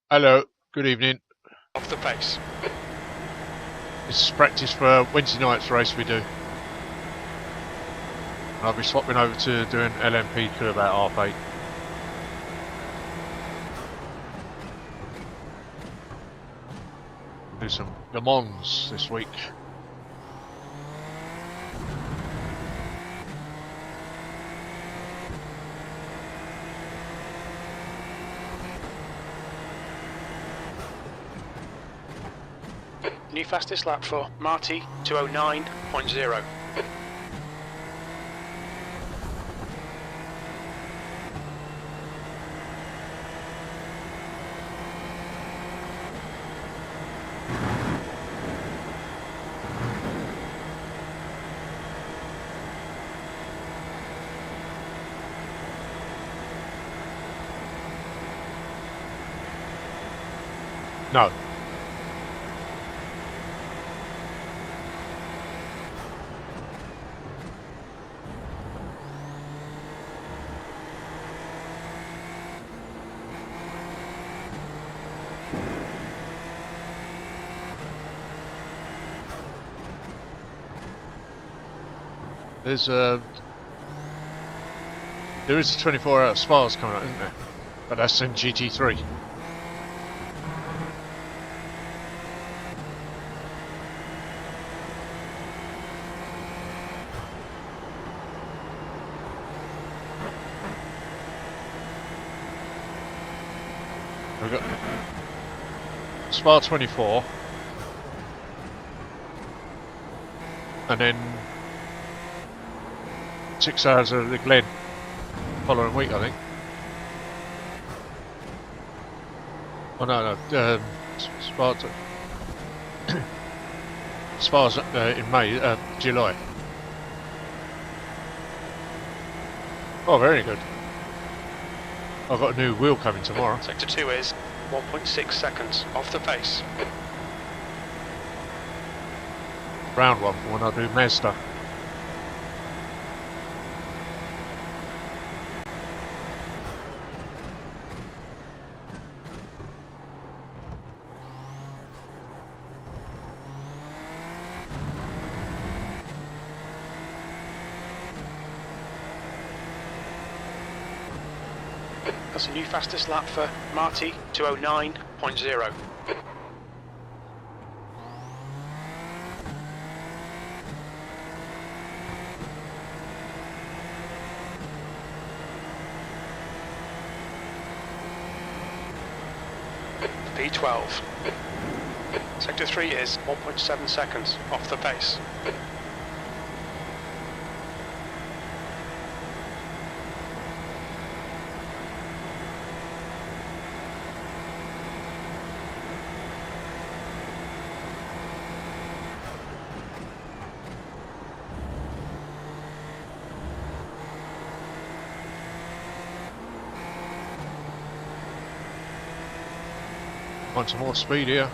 Hello, good evening. Off the pace. This is practice for Wednesday night's race we do. I'll be swapping over to doing LMP2 about 8:30. Do some Le Mans this week. New fastest lap for Marty 209.0. No. There is a 24-hour Spas coming up, isn't there? But that's in GT3. We've got Spa 24, and then 6 hours of the Glen following week, I think. Oh no, Spa's in May, July. Oh, very good. I've got a new wheel coming tomorrow. Sector 2 is 1.6 seconds off the pace. Round one for when I do Mazda. That's a new fastest lap for Marty 209.0. P12. Sector 3 is 1.7 seconds off the pace. Want some more speed here.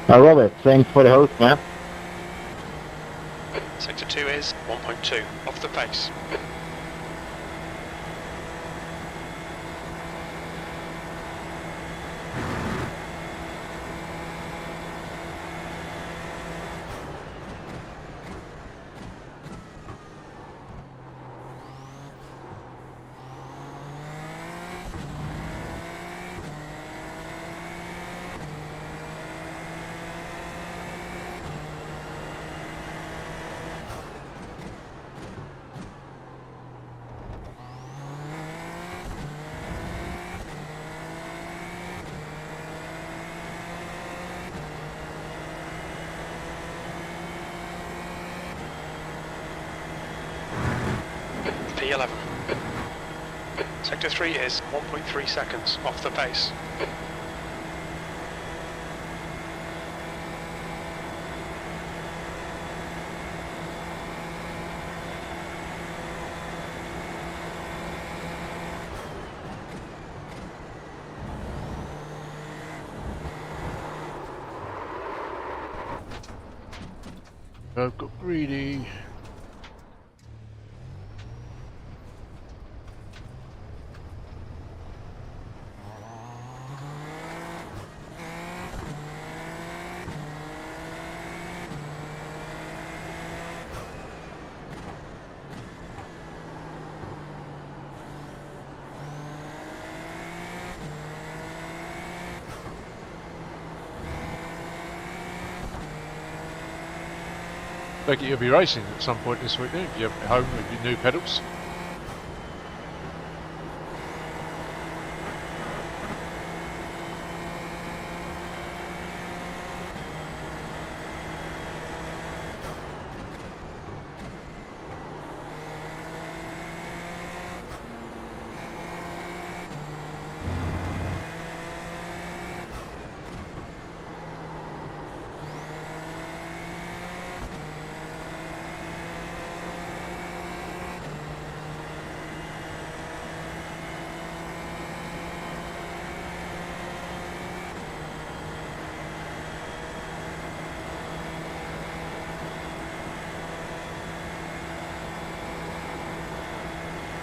I love it. Thanks for the host, man. Sector 2 is 1.2 off the pace. P11. Sector 3 is 1.3 seconds off the pace. I've got greedy. Like you'll be racing at some point this weekend if you're at home with your new pedals.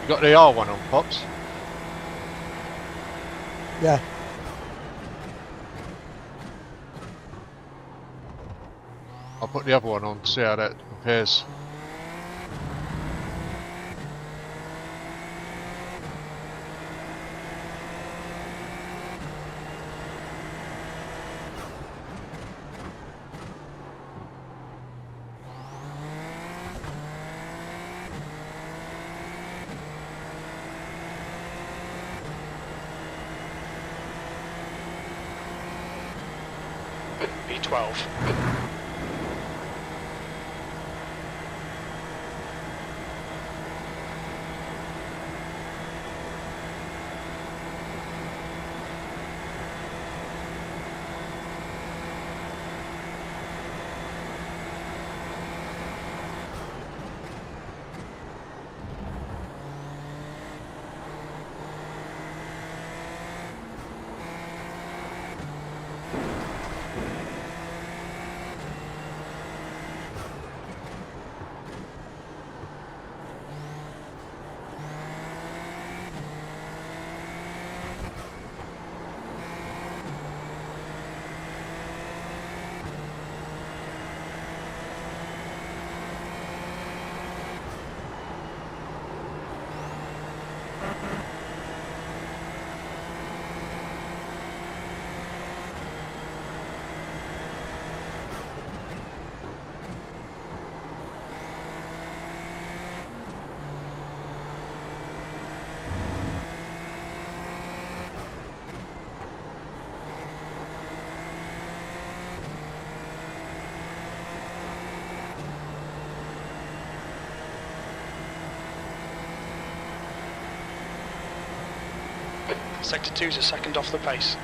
You got the R1 on, Pops? Yeah. I'll put the other one on to see how that compares. B12. Sector 2's a second off the pace.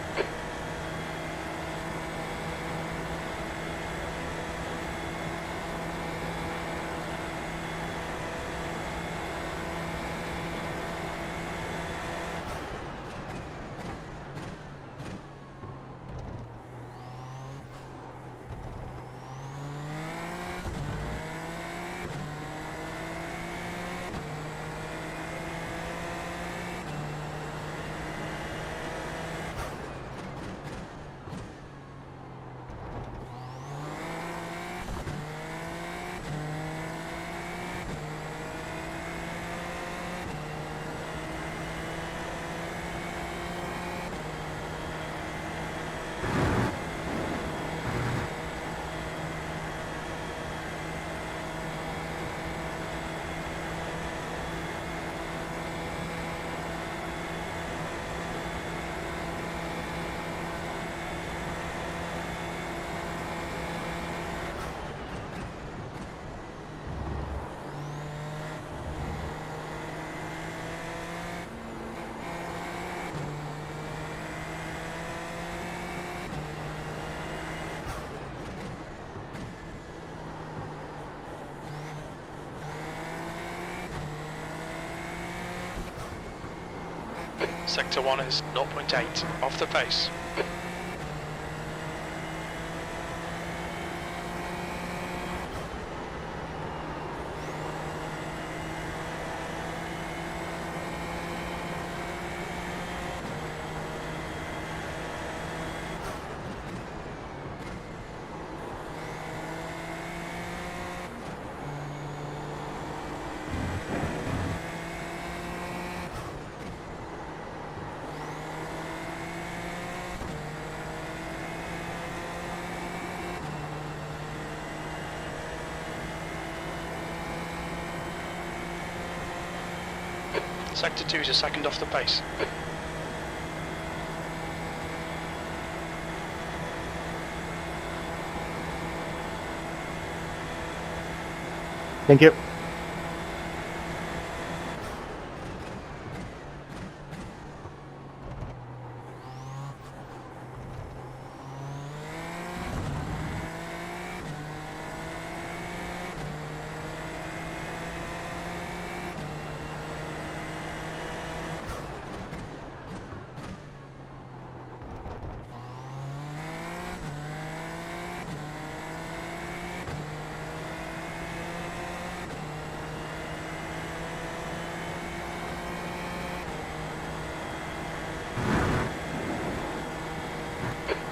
Sector 1 is 0.8 off the pace. Sector 2 is a second off the pace. Thank you.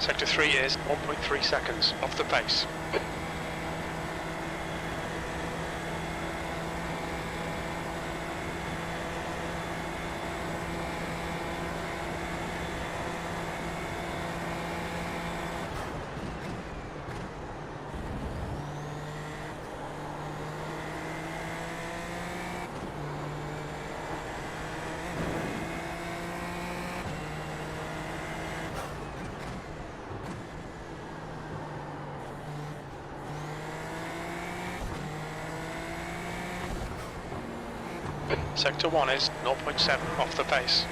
Sector 3 is 1.3 seconds off the pace. Sector 1 is 0.7 off the pace.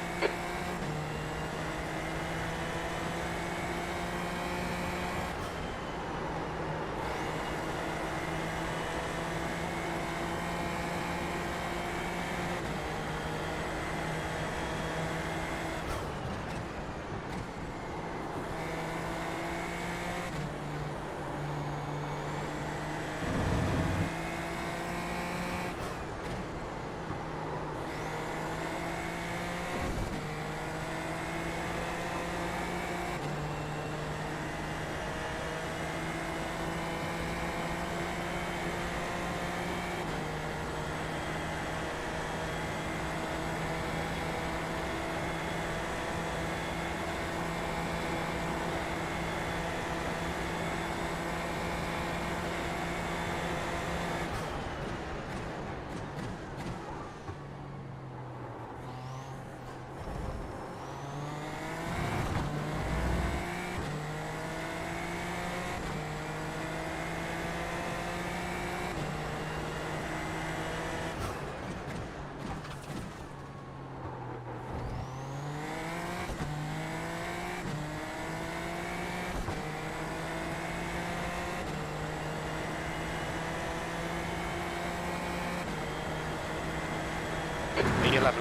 E11.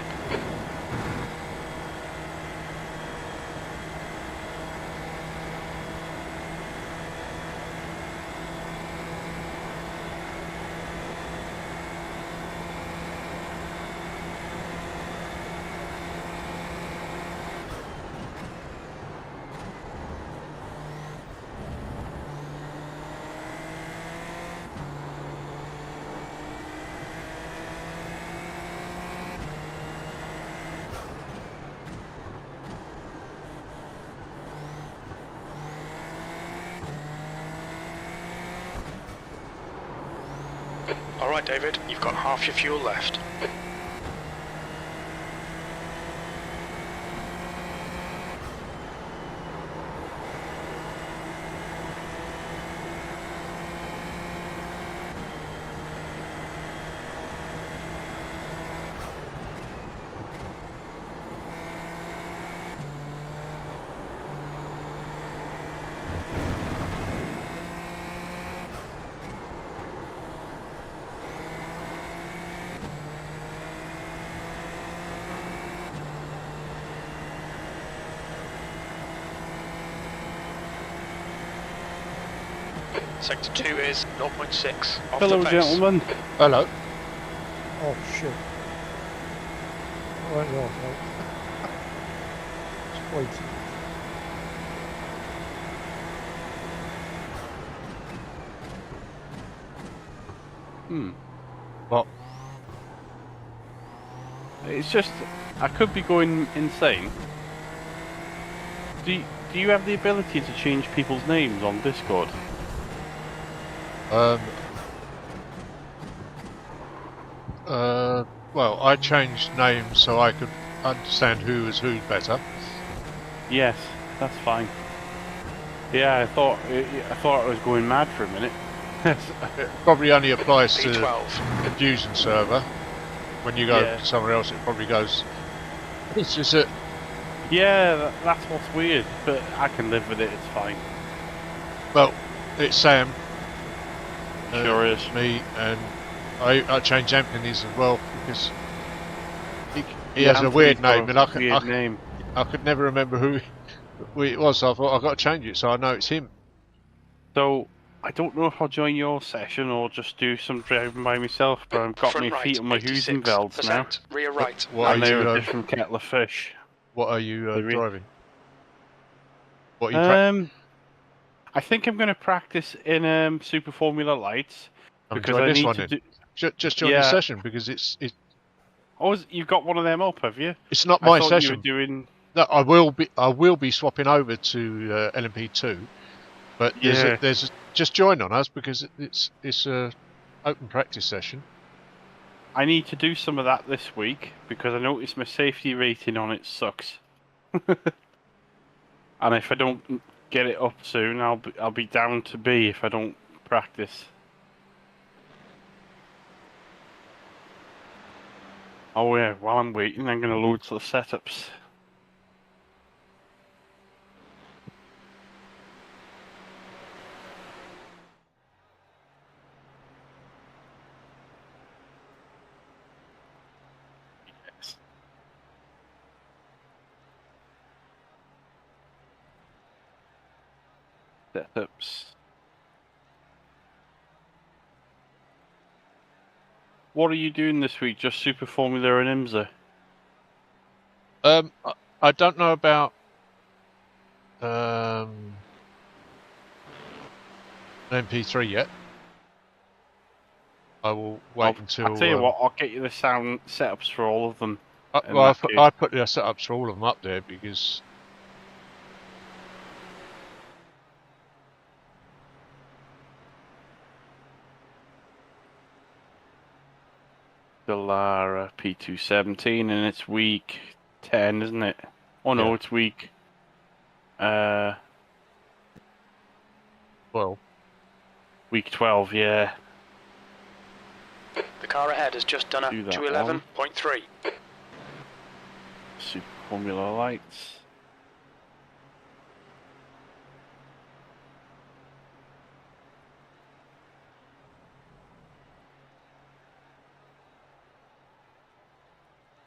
Alright David, you've got half your fuel left. Sector 2 is 0.6 off Hello, the pace. gentlemen. Hello. Oh shit. Right, no, no. Just wait. What? It's just, I could be going insane. Do you have the ability to change people's names on Discord? Well, I changed names so I could understand who was who better. Yes, that's fine. Yeah, I thought I was going mad for a minute. It probably only applies to B12. the Fusion server. When you go Yeah. to somewhere else, it probably goes. It's just that. Yeah, that's what's weird, but I can live with it. It's fine. Well, it's Sam. Sure is. Me, and I changed Anthony's as well because he has a weird name, and I could never remember who it was. So I thought I've got to change it so I know it's him. So I don't know if I'll join your session or just do some driving by myself, but I've got Front my right, feet on my Husenvelds now, 86%. Rear right. What and are they're you? a different kettle of fish. What are you They re- driving? What are you? I think I'm going to practice in Super Formula Lights because Enjoy I this need one to then. do. Just join the session because it's Oh, you've got one of them up, have you? it's not I my thought session. you were doing. No, I will be swapping over to LMP2, but Yeah. just join on us because it's a open practice session. I need to do some of that this week because I noticed my safety rating on it sucks. And if I don't get it up soon, I'll be down to B if I don't practice. Oh yeah, while I'm waiting, I'm going to load the setups. Yes. Setups. What are you doing this week? Just Super Formula and IMSA? I don't know about MP3 yet. I will wait until. I'll tell you what, I'll get you the sound setups for all of them. Well, I put the setups for all of them up there because. Dallara P217 and it's week 10, isn't it? Oh no, Yeah. it's week 12. Week 12, yeah. The car ahead has just done a Do that 211.3. Super Formula Lights.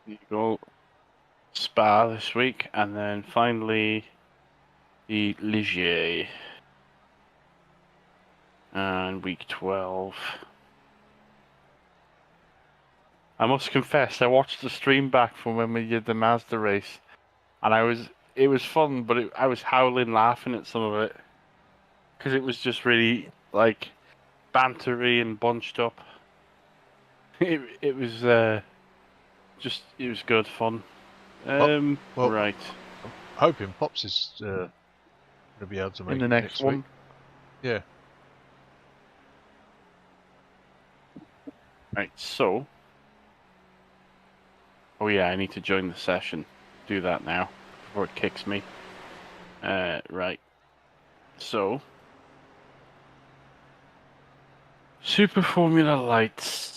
You go Spa this week, and then finally the Ligier. And week 12. I must confess, I watched the stream back from when we did the Mazda race, and it was fun, but I was howling laughing at some of it because it was just really like bantery and bunched up. It was it was good fun. Well, Right. I'm hoping Pops is going to be able to make In the it next one. week. Yeah. Right, so. Oh yeah, I need to join the session. Do that now before it kicks me. Right. So. Super Formula Lights.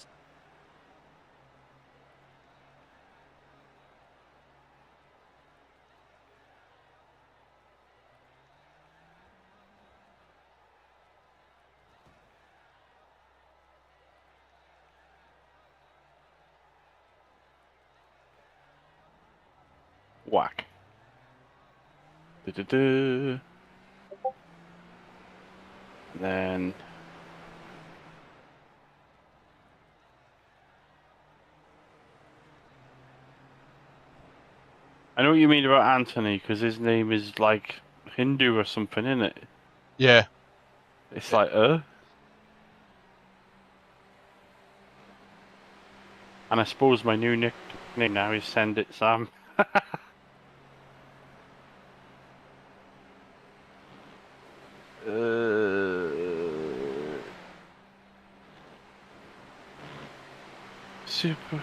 Whack. Then I know what you mean about Anthony, because his name is like Hindu or something, isn't it? Yeah. It's like, And I suppose my new nickname now is Send It Sam. Super.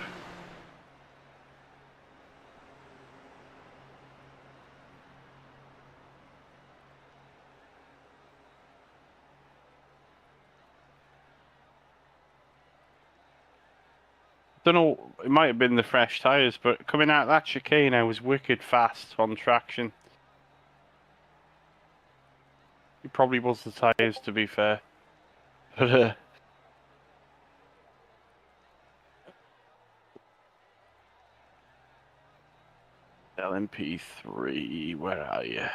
Don't know, it might have been the fresh tyres, but coming out of that chicane I was wicked fast on traction. It probably was the tyres, to be fair. But LMP3, where are you?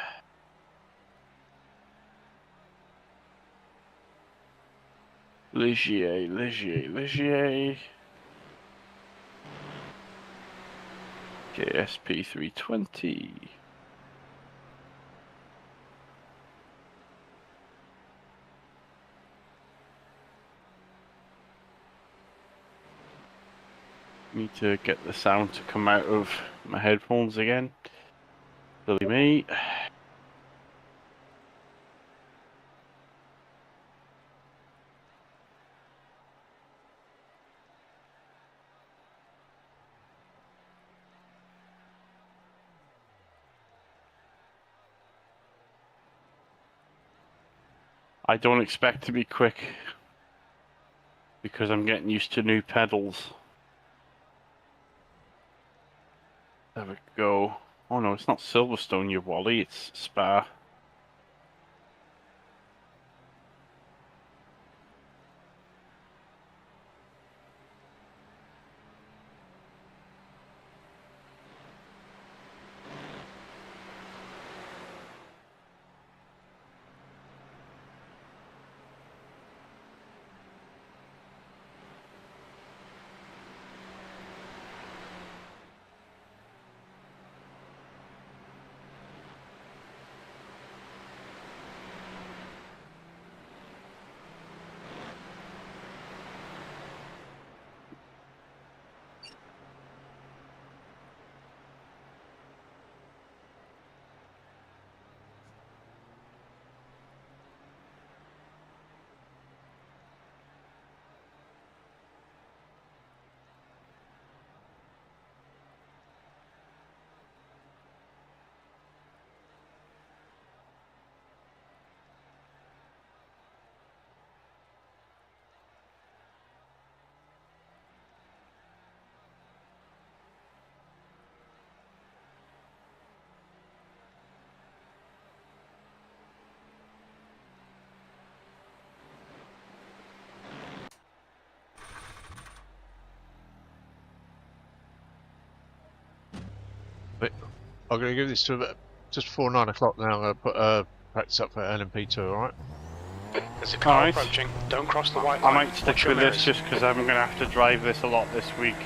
Ligier. KSP320. Need to get the sound to come out of my headphones again. Silly me. I don't expect to be quick because I'm getting used to new pedals. There we go. Oh no, it's not Silverstone, you Wally, it's Spa. I'm going to give this to just before 9 o'clock now. I'm going to put practice up for LMP2, alright? There's a car approaching. Don't cross the white line. I might stick with this just because I'm going to have to drive this a lot this week.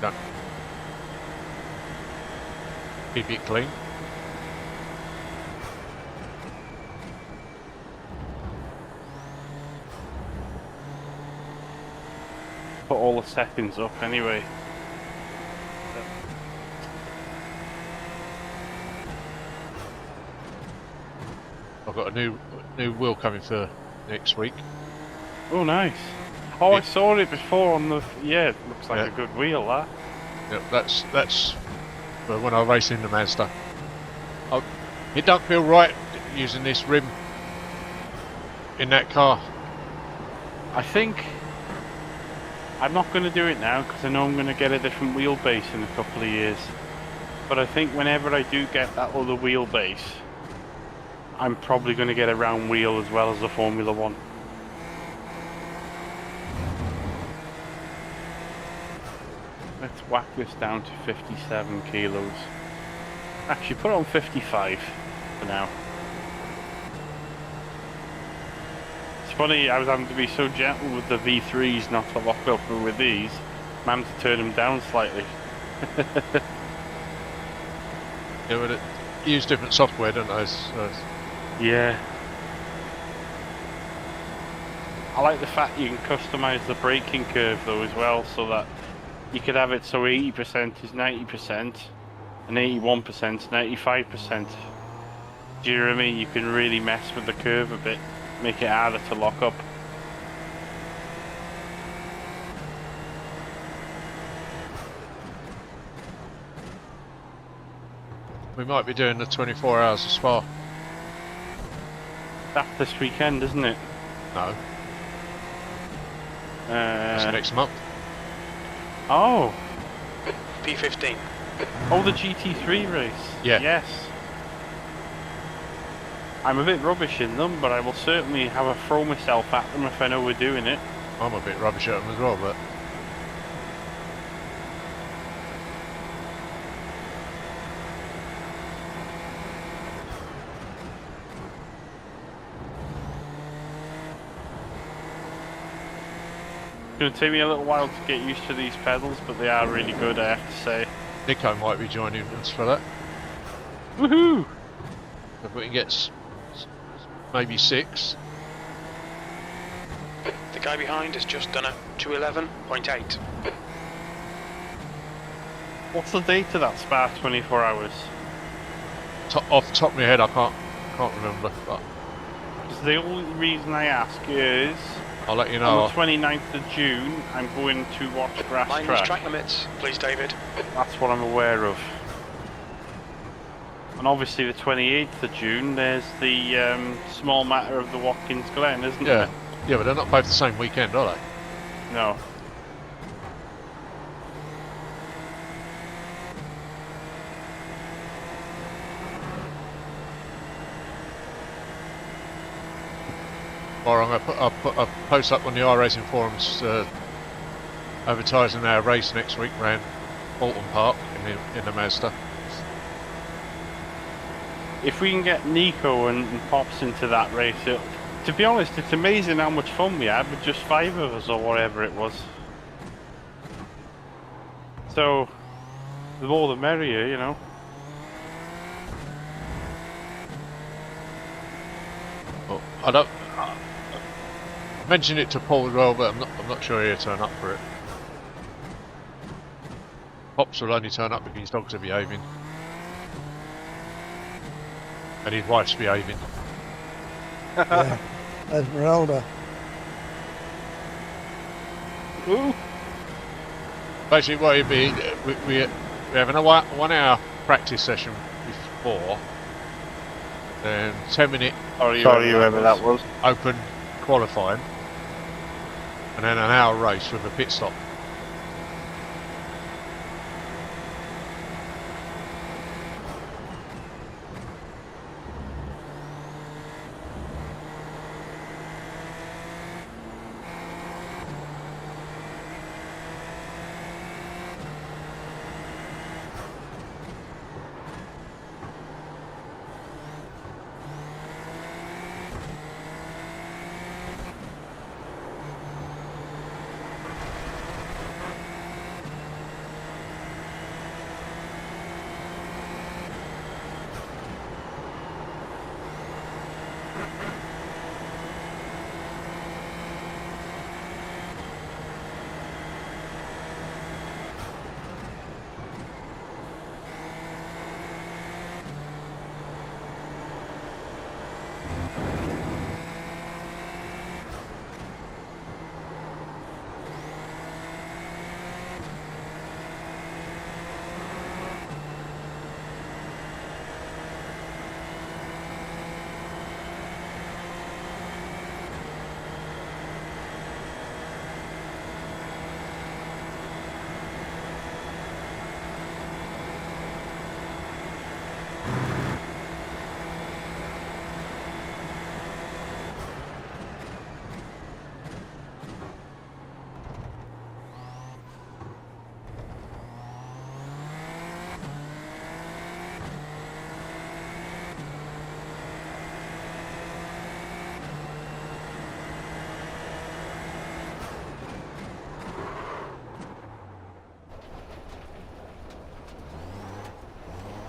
Done. Keep it clean. Put all the settings up anyway. I've got a new wheel coming for next week. Oh, nice. Oh, yeah. I saw it before on the... Yeah, it looks like a good wheel, that. Yeah, that's for when I race in the Mazda. It don't feel right using this rim in that car. I think... I'm not going to do it now because I know I'm going to get a different wheelbase in a couple of years. But I think whenever I do get that other wheelbase, I'm probably going to get a round wheel as well as the Formula 1. Let's whack this down to 57 kilos. Actually, put it on 55 for now. It's funny, I was having to be so gentle with the V3s not to lock up with these. I'm having to turn them down slightly. Yeah, but it use different software, don't they? So. Yeah. I like the fact you can customize the braking curve though as well, so that you could have it so 80% is 90% and 81% is 95%. Do you know what I mean? You can really mess with the curve a bit, make it harder to lock up. We might be doing the 24 hours of Spa. That's this weekend, isn't it? No. That's next month. Oh. P15. Oh, the GT3 race. Yeah. Yes. I'm a bit rubbish in them, but I will certainly have a throw myself at them if I know we're doing it. I'm a bit rubbish at them as well, but... It's going to take me a little while to get used to these pedals, but they are really good, I have to say. Nico might be joining us for that. Woohoo! If we can get maybe 6. The guy behind has just done a 211.8. What's the date of that Spa 24 hours? Off the top of my head, I can't remember, but Because the only reason I ask is... I'll let you know. On the 29th of June, I'm going to watch grass Mind track. these track limits, please, David. That's what I'm aware of. And obviously the 28th of June, there's the small matter of the Watkins Glen, isn't Yeah. there? Yeah, but they're not both the same weekend, are they? No. Or I'll post up on the iRacing forums advertising our race next week around Bolton Park in the Mazda. If we can get Nico and Pops into that race, to be honest, it's amazing how much fun we had with just 5 of us or whatever it was. So, the more the merrier, you know. Well, I don't. Mention it to Paul as well, but I'm not sure he'll turn up for it. Pops will only turn up if his dogs are behaving. And his wife's behaving. Yeah, Esmeralda. Ooh. Basically what it'd be, we're having a 1 hour practice session before, then 10-minute Sorry, whoever that was. open qualifying, and then an hour race with a pit stop.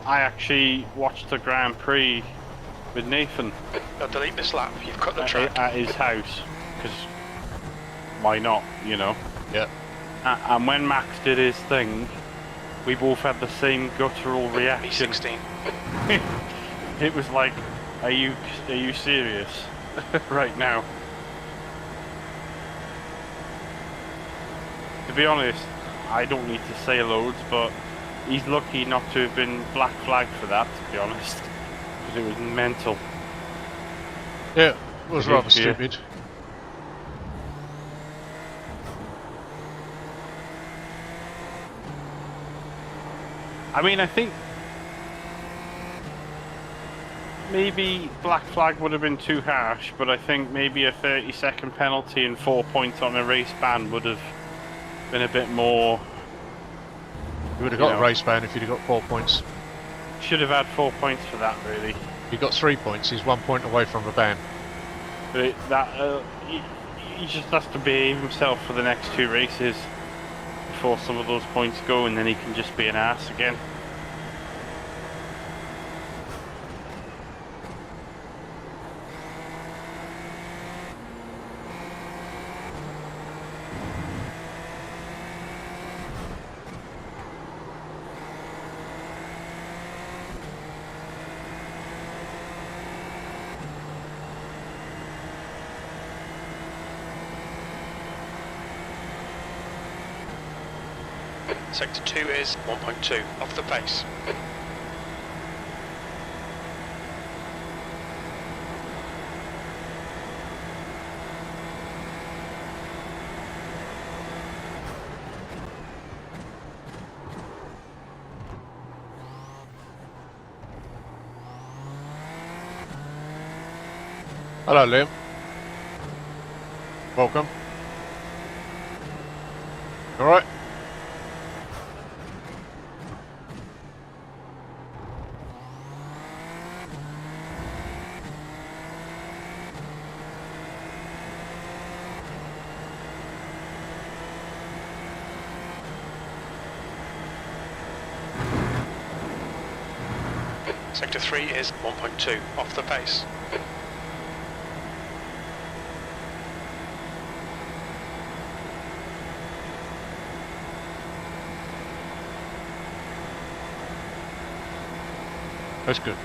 I actually watched the Grand Prix with Nathan. Now delete this lap, you've cut the track. At his house, because why not, you know? Yeah. And when Max did his thing, we both had the same guttural reaction. B16. It was like, are you serious right now? To be honest, I don't need to say loads, but he's lucky not to have been black flagged for that, to be honest, because it was mental. Yeah, it was rather stupid. I mean, I think maybe black flag would have been too harsh, but I think maybe a 30-second penalty and 4 points on a race ban would have been a bit more. You would have got a race ban if you'd have got 4 points. Should have had 4 points for that, really. He got 3 points. He's 1 point away from a ban. But he just has to behave himself for the next 2 races before some of those points go, and then he can just be an ass again. Sector 2 is 1.2 off the pace. Hello, Liam. Welcome. All right. Sector 3 is 1.2 off the pace. That's good.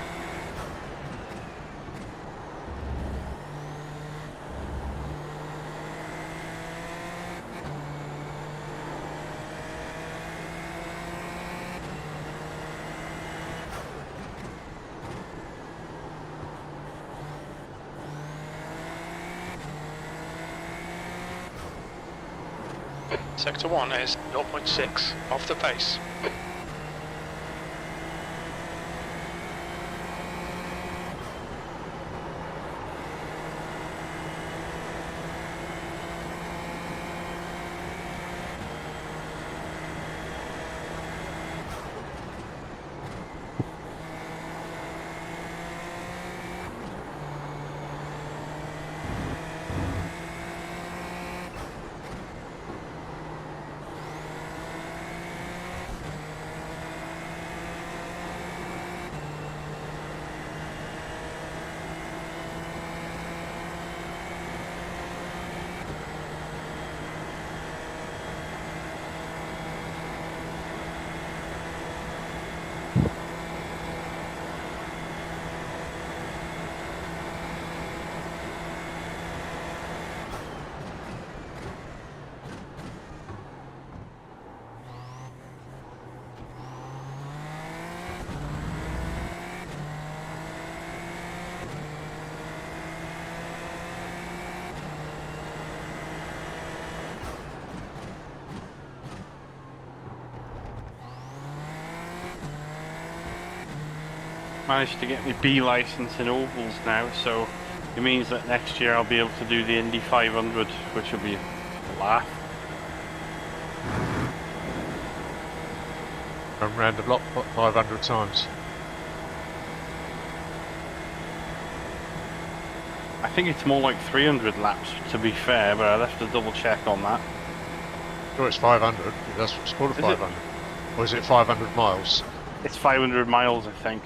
Sector 1 is 0.6 off the pace. Managed to get my B license in ovals now, so it means that next year I'll be able to do the Indy 500, which will be a laugh. Run round the block 500 times. I think it's more like 300 laps, to be fair, but I'll have to double check on that. Sure, it's 500. That's what's called a 500. Or is it 500 miles? It's 500 miles, I think.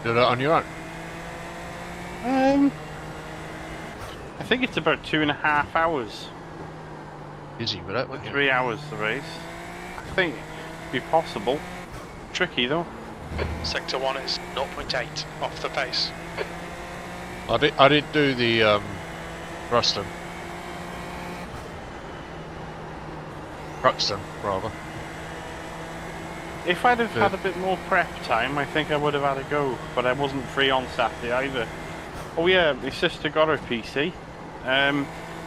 Do that on your own? I think it's about 2.5 hours. Easy with that, wouldn't you? 3 hours the race. I think it'd be possible. Tricky though. Sector 1 is 0.8 off the pace. I didn't do the Ruston. Ruxton, rather. If I'd have had a bit more prep time, I think I would have had a go, but I wasn't free on Saturday either. Oh yeah, my sister got her PC.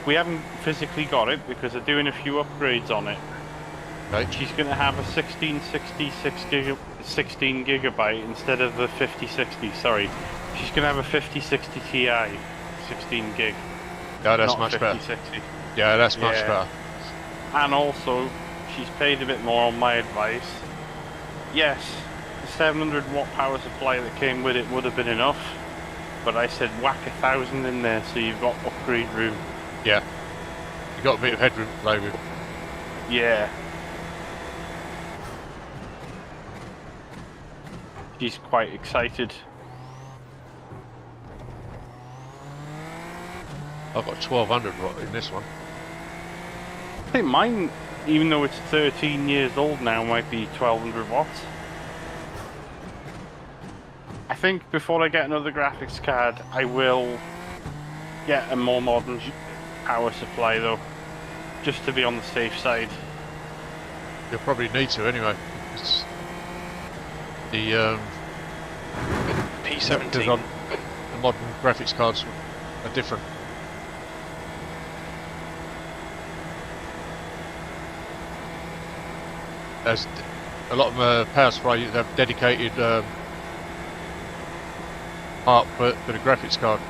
We haven't physically got it because they're doing a few upgrades on it. Okay. She's going to have a 16 gigabyte instead of the 5060. Sorry, she's going to have a 5060 Ti, 16 gig. Yeah, that's not much better. 5060. Yeah, that's much better. And also, she's paid a bit more on my advice. Yes, the 700 watt power supply that came with it would have been enough, but I said whack 1,000 in there so you've got upgrade room. Yeah. You got a bit of headroom to play with. Yeah. She's quite excited. I've got 1200 watt in this one. I think mine, even though it's 13 years old now, might be 1200 watts. I think before I get another graphics card, I will get a more modern power supply though, just to be on the safe side. You'll probably need to anyway. It's the P17. the modern graphics cards are different. As a lot of them power supply, they have dedicated part for the graphics card.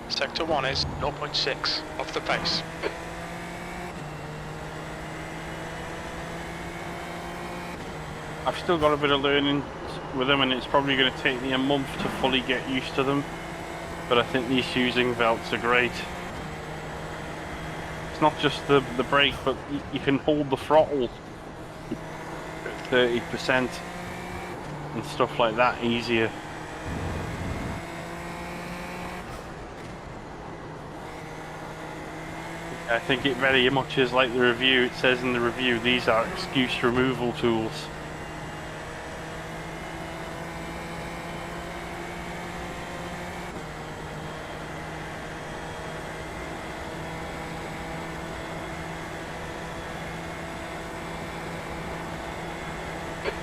Sector 1 is 0.6 off the pace. I've still got a bit of learning with them, and it's probably going to take me a month to fully get used to them, but I think these fusing belts are great. It's not just the brake, but you can hold the throttle 30% and stuff like that easier. I think it very much is like the review. It says in the review, these are excuse removal tools.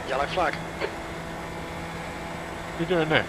Yellow flag. What are you doing there?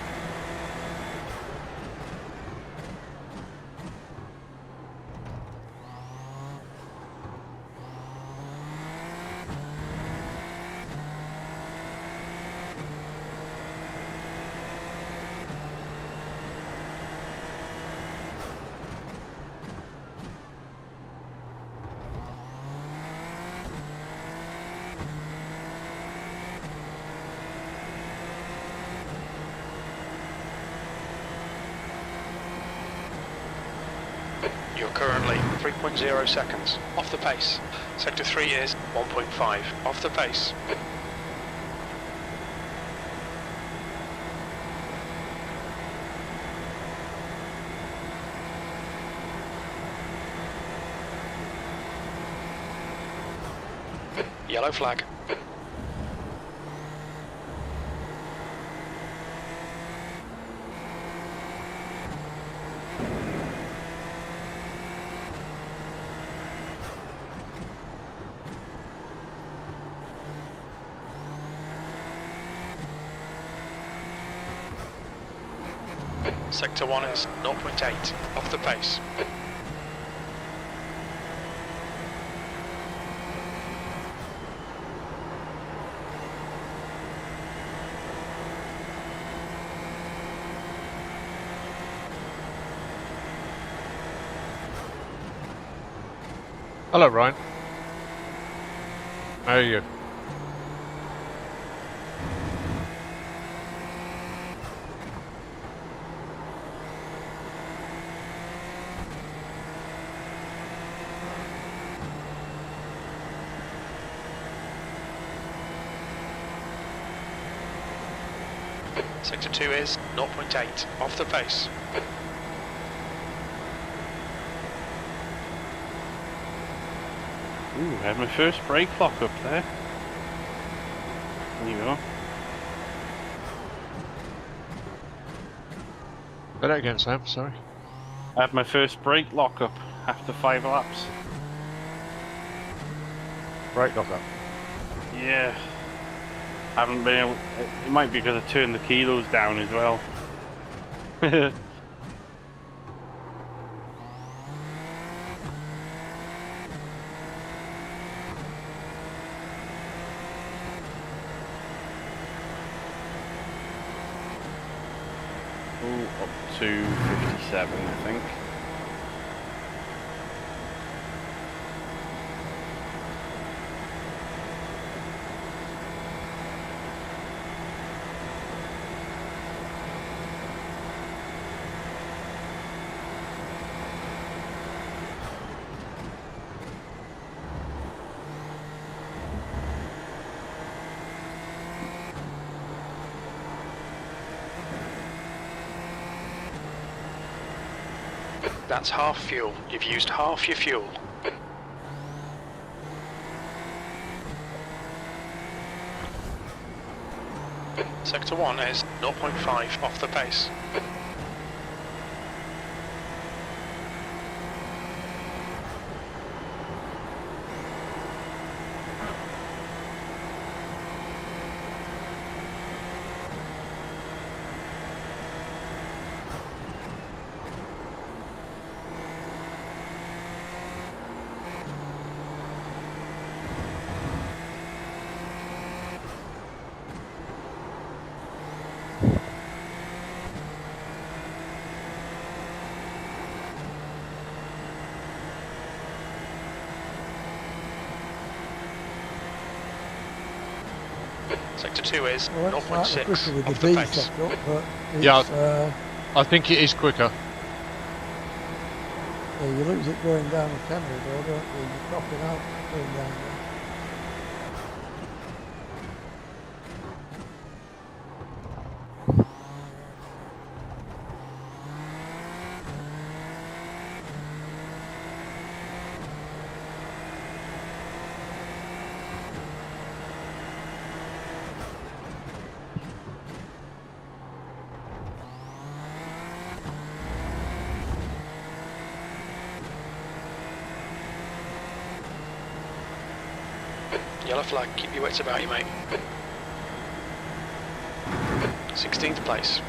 You're currently 3.0 seconds off the pace. Sector 3 is 1.5 off the pace. Yellow flag. Sector 1 is 0.8 off the pace. Hello, Ryan. How are you? Sector 2 is 0.8, off the pace. Ooh, I had my first brake lock up there. There you go. Say that again, Sam, sorry. I had my first brake lock up after 5 laps. Brake lock up. Yeah. I haven't been able... It might be because I turned the kilos down as well. Ooh, up to 57, I think. That's half fuel. You've used half your fuel. Sector 1 is 0.5 off the pace. Sector 2 is Well, that's slightly 0.6 quicker with off the the V pace. set up, but it's, Yeah. I think it is quicker. yeah, you lose it going down the camera though, don't you? You're dropping out going down there. Yellow flag, keep your wits about you, mate. 16th place.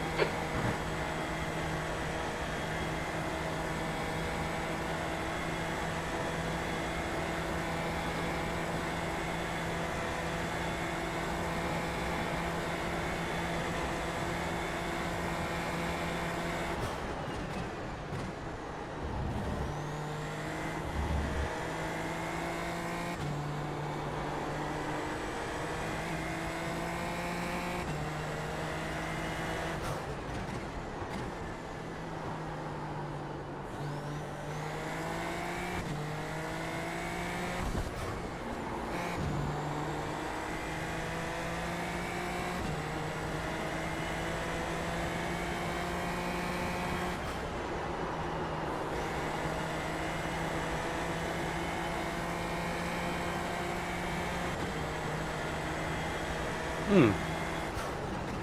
I'm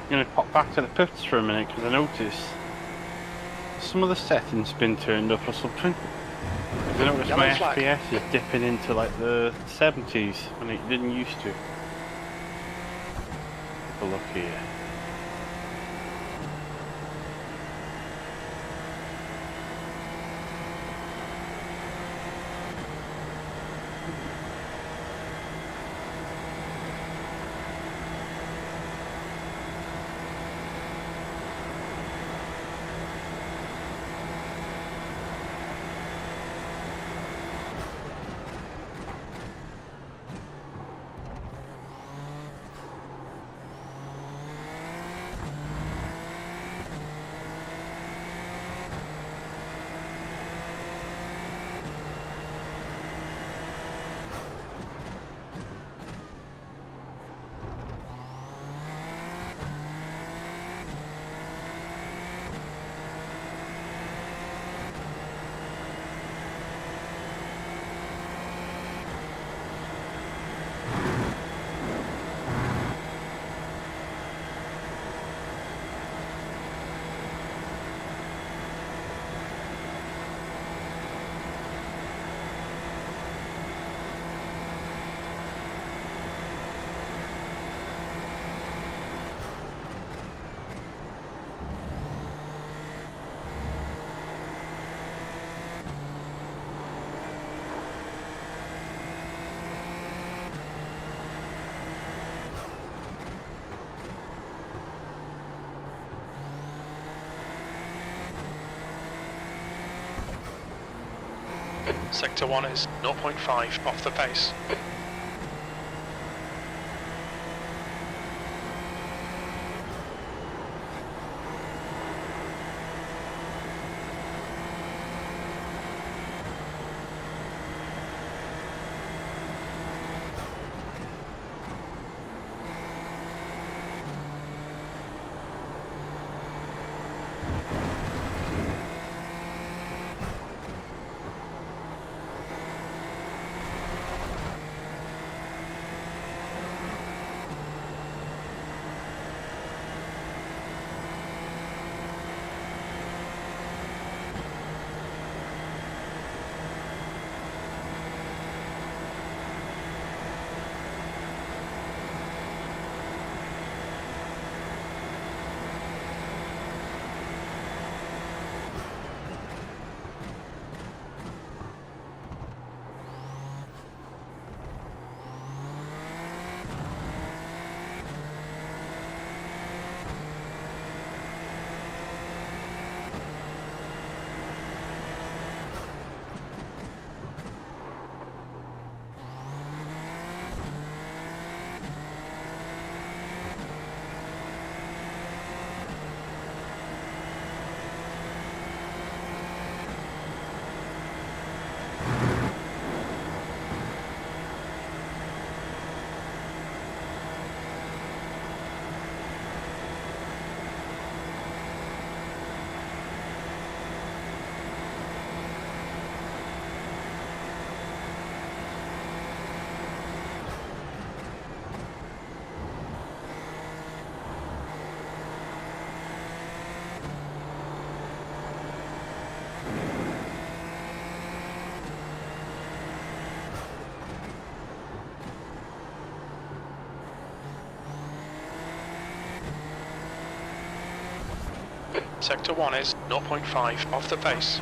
going to pop back to the pits for a minute because I noticed some of the settings been turned up or something. I noticed my FPS is dipping into like the 70s when it didn't used to. Have a look here. Sector 1 is 0.5 off the pace. Sector 1 is 0.5 off the pace.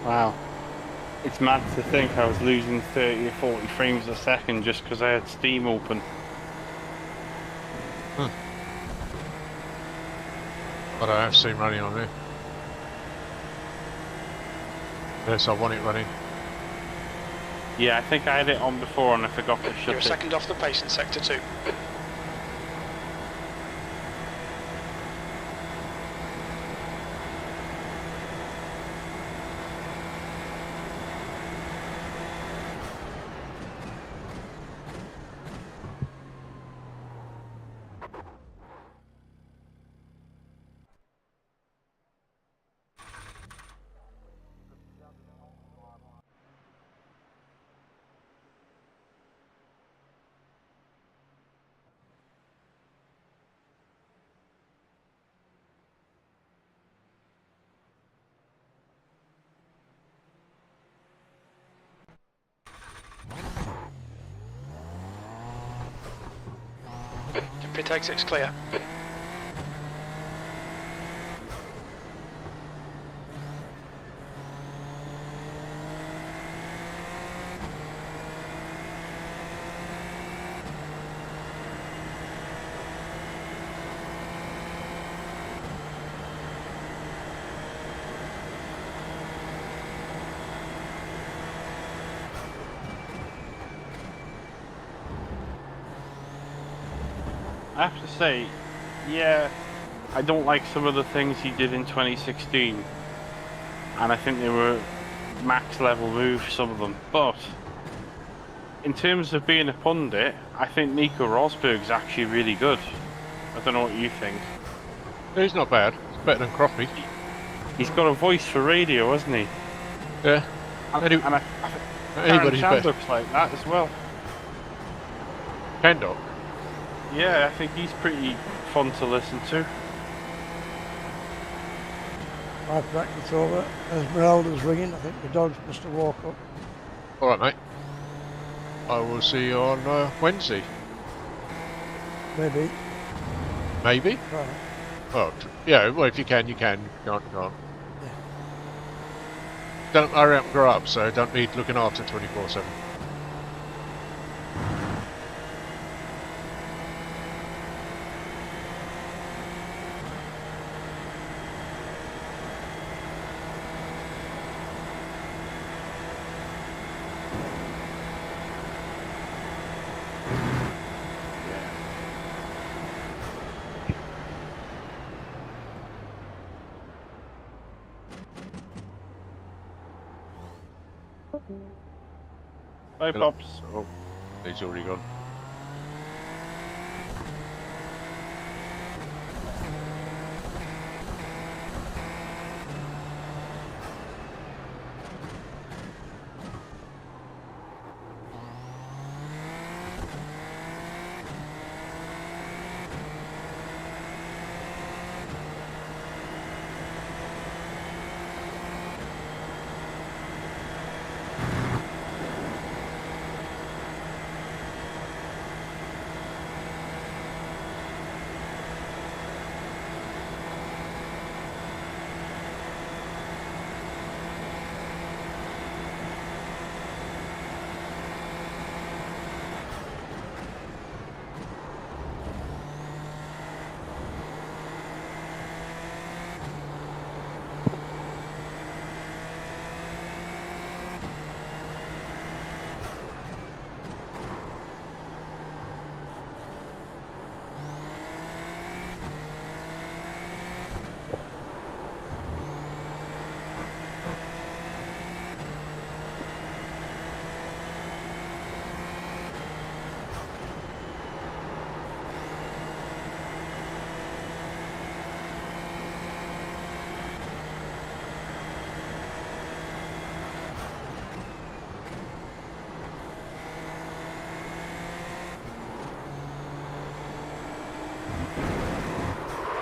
Wow. It's mad to think I was losing 30 or 40 frames a second just because I had Steam open. But I have Steam running on there. Yes, I want it running. Yeah, I think I had it on before and I forgot to shut You're a it. second off the pace in Sector 2. Pit exit's clear. I have to say, yeah, I don't like some of the things he did in 2016. And I think they were max level moves, some of them. But in terms of being a pundit, I think Nico Rosberg's actually really good. I don't know what you think. He's not bad. He's better than Croppy. He's got a voice for radio, hasn't he? Yeah. And Anybody's Karen better. looks like that as well. Kendall. Yeah, I think he's pretty fun to listen to. My practice over. Esmeralda's ringing. I think the dogs must have woke up. Alright, mate. I will see you on Wednesday. Maybe. Maybe. Right. Well, yeah. Well, if you can, you can. If you can't, you can't. Yeah. Don't hurry up and grow up, so don't need looking after 24/7. Bye, Hello. Pops. Oh. He's already gone.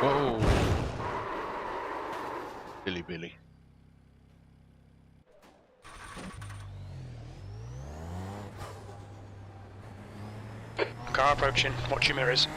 Whoa. Billy. Car approaching. Watch your mirrors.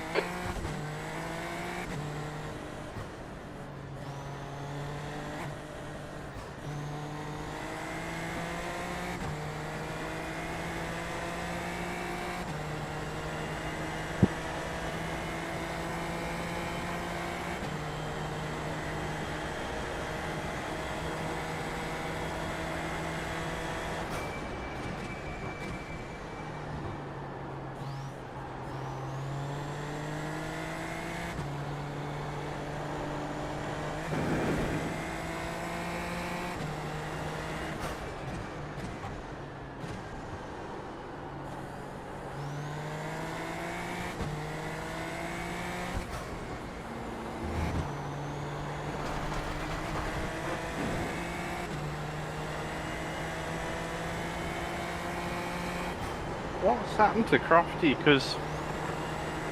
What's happened to Crofty? Because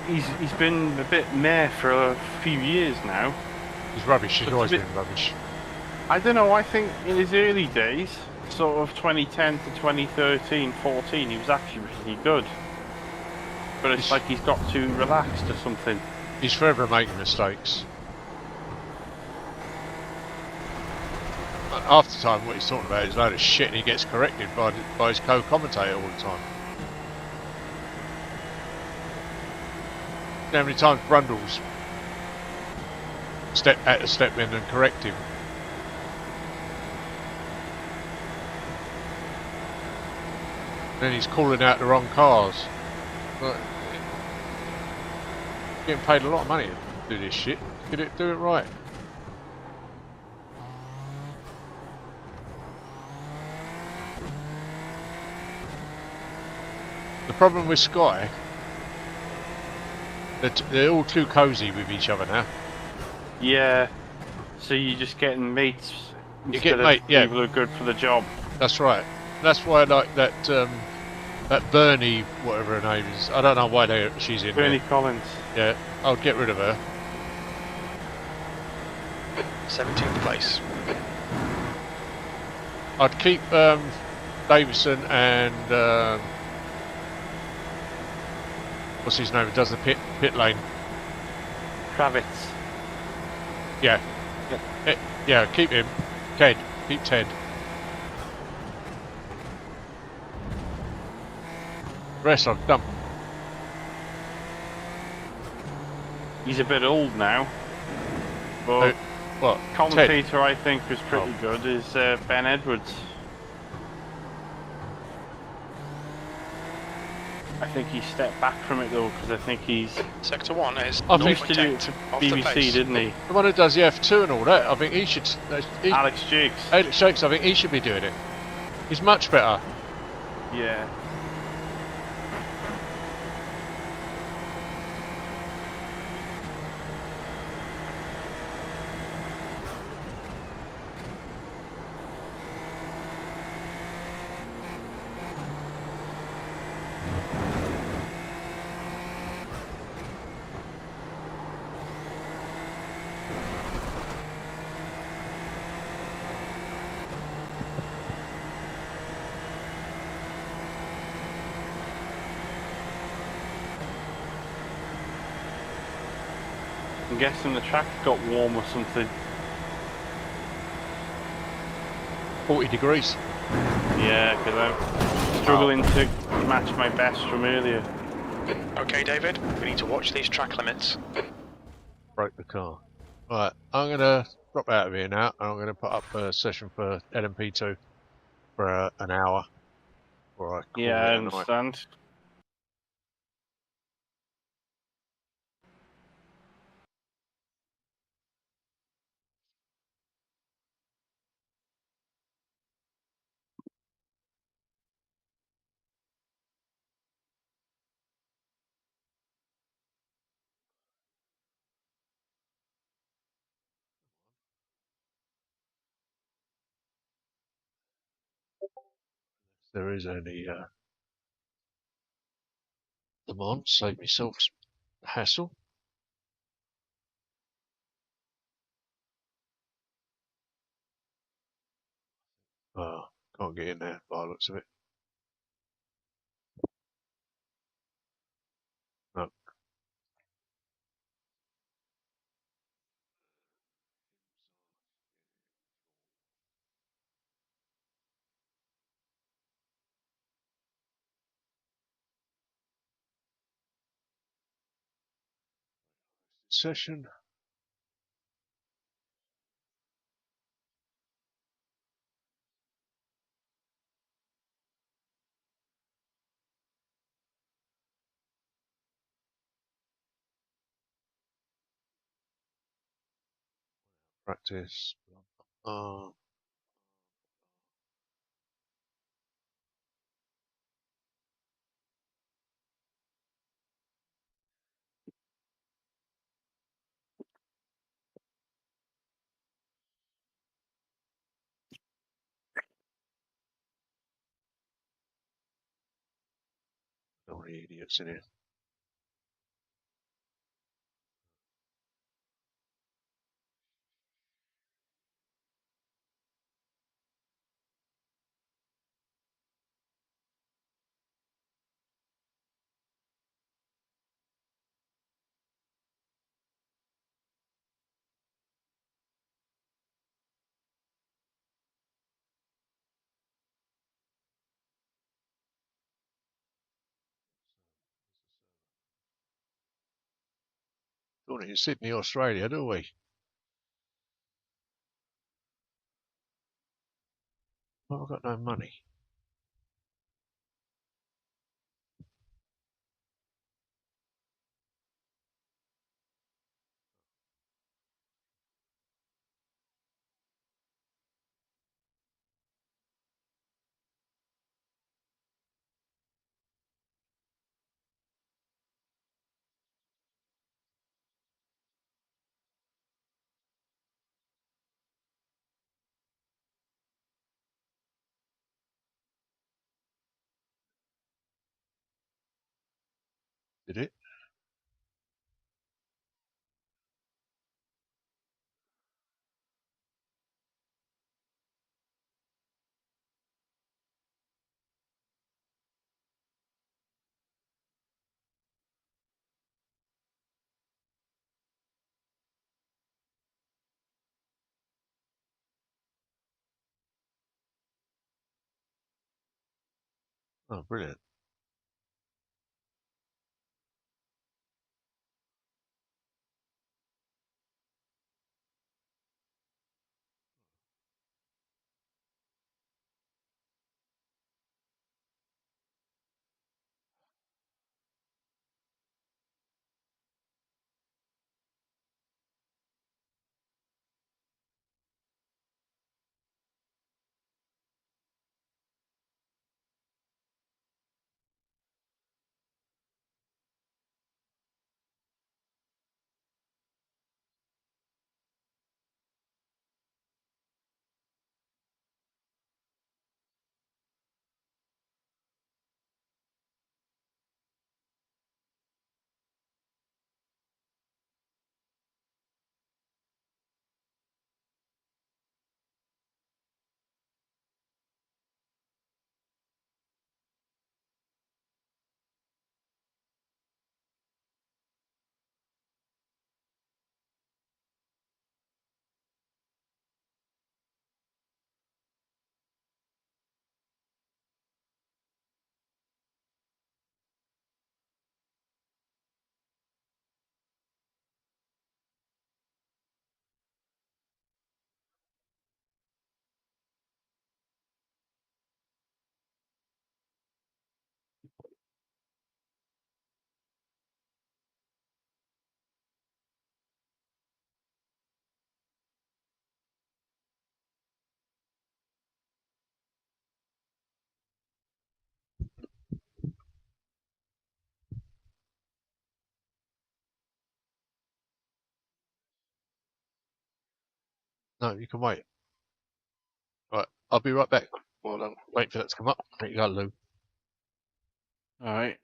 he's been a bit meh for a few years now. He's rubbish. He's But always it's a been rubbish. I don't know, I think in his early days, sort of 2010 to 2013, 14, he was actually really good. But it's like he's got too relaxed or something. He's forever making mistakes. Half the time what he's talking about is a load of shit and he gets corrected by his co-commentator all the time. How many times Brundle's had to step in and correct him? Then he's calling out the wrong cars. But getting paid a lot of money to do this shit. Do it right. The problem with Sky, they're all too cosy with each other now. Yeah, so you're just getting mates You get instead of mate, yeah. people who are good for the job. That's right. That's why I like that that Bernie, whatever her name is. I don't know why she's in Bernie there. Collins. Yeah, I'll get rid of her. 17th place. I'd keep Davison and what's his name? Who does the pit lane? Kravitz. Yeah. Yeah, keep him. Ted. Keep Ted. Rest I've done. He's a bit old now. But what? commentator Ted? I think was pretty good is Ben Edwards. I think he stepped back from it though because I think he's Sector 1 is he used to do it for BBC, didn't he? The one who does the F2 and all that. I think he should. Alex Jakes. Alex Jakes. I think he should be doing it. He's much better. Yeah. I'm guessing the track got warm or something. 40 degrees. Yeah, because I'm struggling to match my best from earlier. Okay, David, we need to watch these track limits. Broke the car. Right, I'm going to drop out of here now, and I'm going to put up a session for LMP2 for an hour. Before I call Yeah, it I a night. understand. If there is any them on, save myself hassle. Oh, can't get in there by the looks of it. No. Session. Practice. Don't want any idiots in here. Don't in Sydney, Australia, do we? Well, I've got no money. Did it? Oh, brilliant. No, you can wait. Right, I'll be right back. Well, I'm waiting for that to come up. There you go, Lou. All right.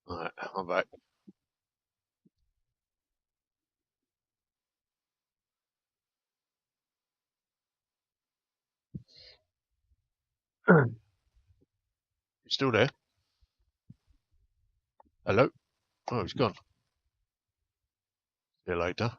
Alright, I'm back. You still there? Hello? Oh, he's gone. See you later.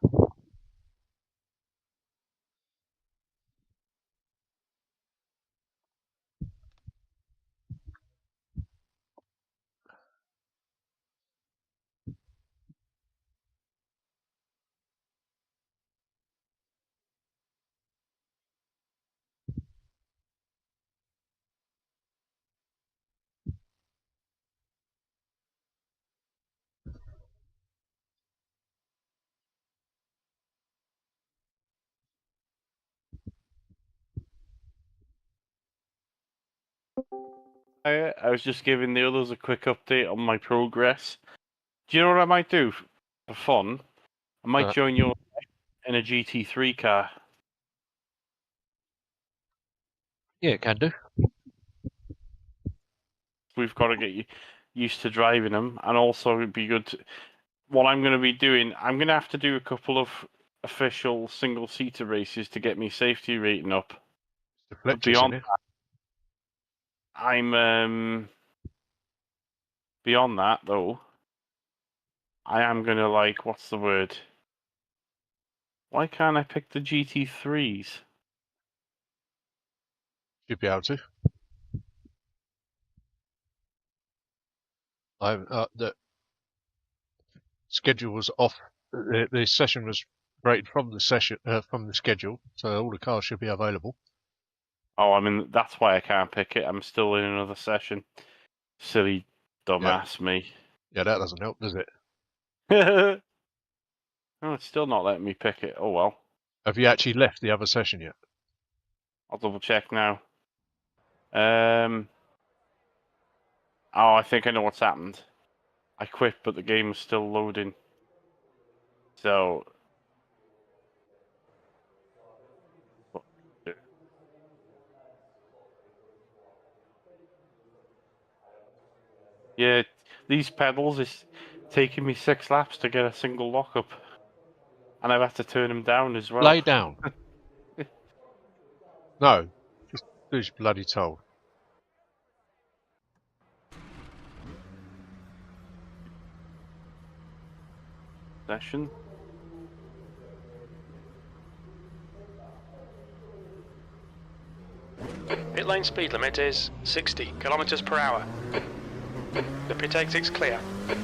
I was just giving the others a quick update on my progress. Do you know what I might do for fun? I might join you in a GT3 car. Yeah, can do. We've got to get used to driving them, and also it'd be good. What I'm going to be doing, I'm going to have to do a couple of official single-seater races to get me safety rating up. But beyond that, beyond that though, I am going to what's the word? Why can't I pick the GT3s? You'd be able to. The schedule was off. The session was rated from the schedule, so all the cars should be available. Oh, I mean that's why I can't pick it. I'm still in another session. Silly dumbass me. Yeah, that doesn't help, does it? Oh, it's still not letting me pick it. Oh well. Have you actually left the other session yet? I'll double check now. Oh, I think I know what's happened. I quit, but the game is still loading. So. Yeah, these pedals is taking me 6 laps to get a single lockup. And I've had to turn them down as well. Lay down. No, just do as you're bloody told. Session. Pit lane speed limit is 60 kilometers per hour. The pit exit's clear. I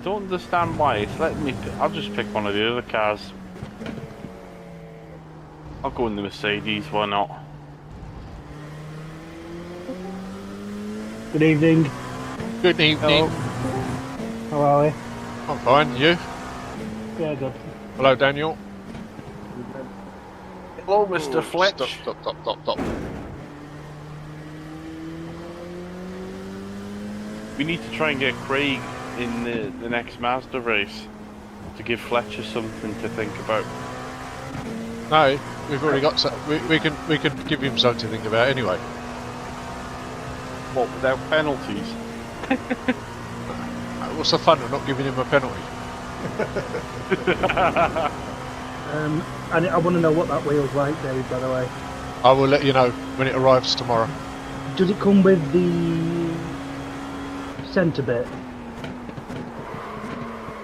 don't understand why it's letting me. I'll just pick one of the other cars. I'll go in the Mercedes, why not? Good evening. Good evening. How are we? I'm fine. You? Yeah, good. Hello, Daniel. Hello, Mr. Fletch. Stop. We need to try and get Craig in the next Mazda race to give Fletcher something to think about. No, we've already got some. We can give him something to think about anyway. What, without penalties? What's the fun of not giving him a penalty? And I want to know what that wheel's like, Dave, by the way. I will let you know when it arrives tomorrow. Does it come with the centre bit?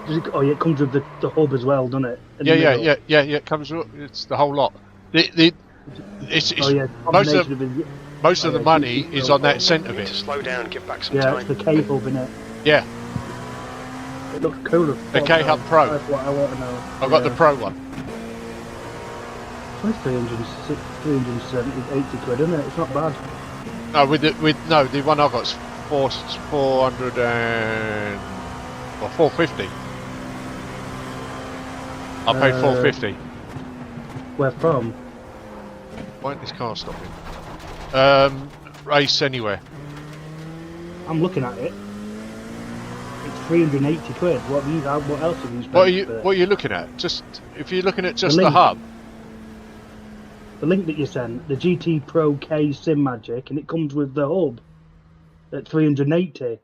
Does it? Oh yeah, it comes with the hub as well, doesn't it? Yeah. It comes with it's the whole lot. It's most of the money is on that centre bit. To slow down and give back some time. time. It's the K-hub, isn't it? Yeah. It looks cool. The K-Hub Pro. That's what I want to know. I've got the Pro one. It's 380 quid, isn't it? It's not bad. No, the one I've got's 400 or 450. I paid 450. Where from? Why ain't this car stopping? Race anywhere. I'm looking at it. It's 380 quid. What else have you spent? What are you looking at? Just if you're looking at just the hub. The link that you sent, the GT Pro K Simagic, and it comes with the hub at 380.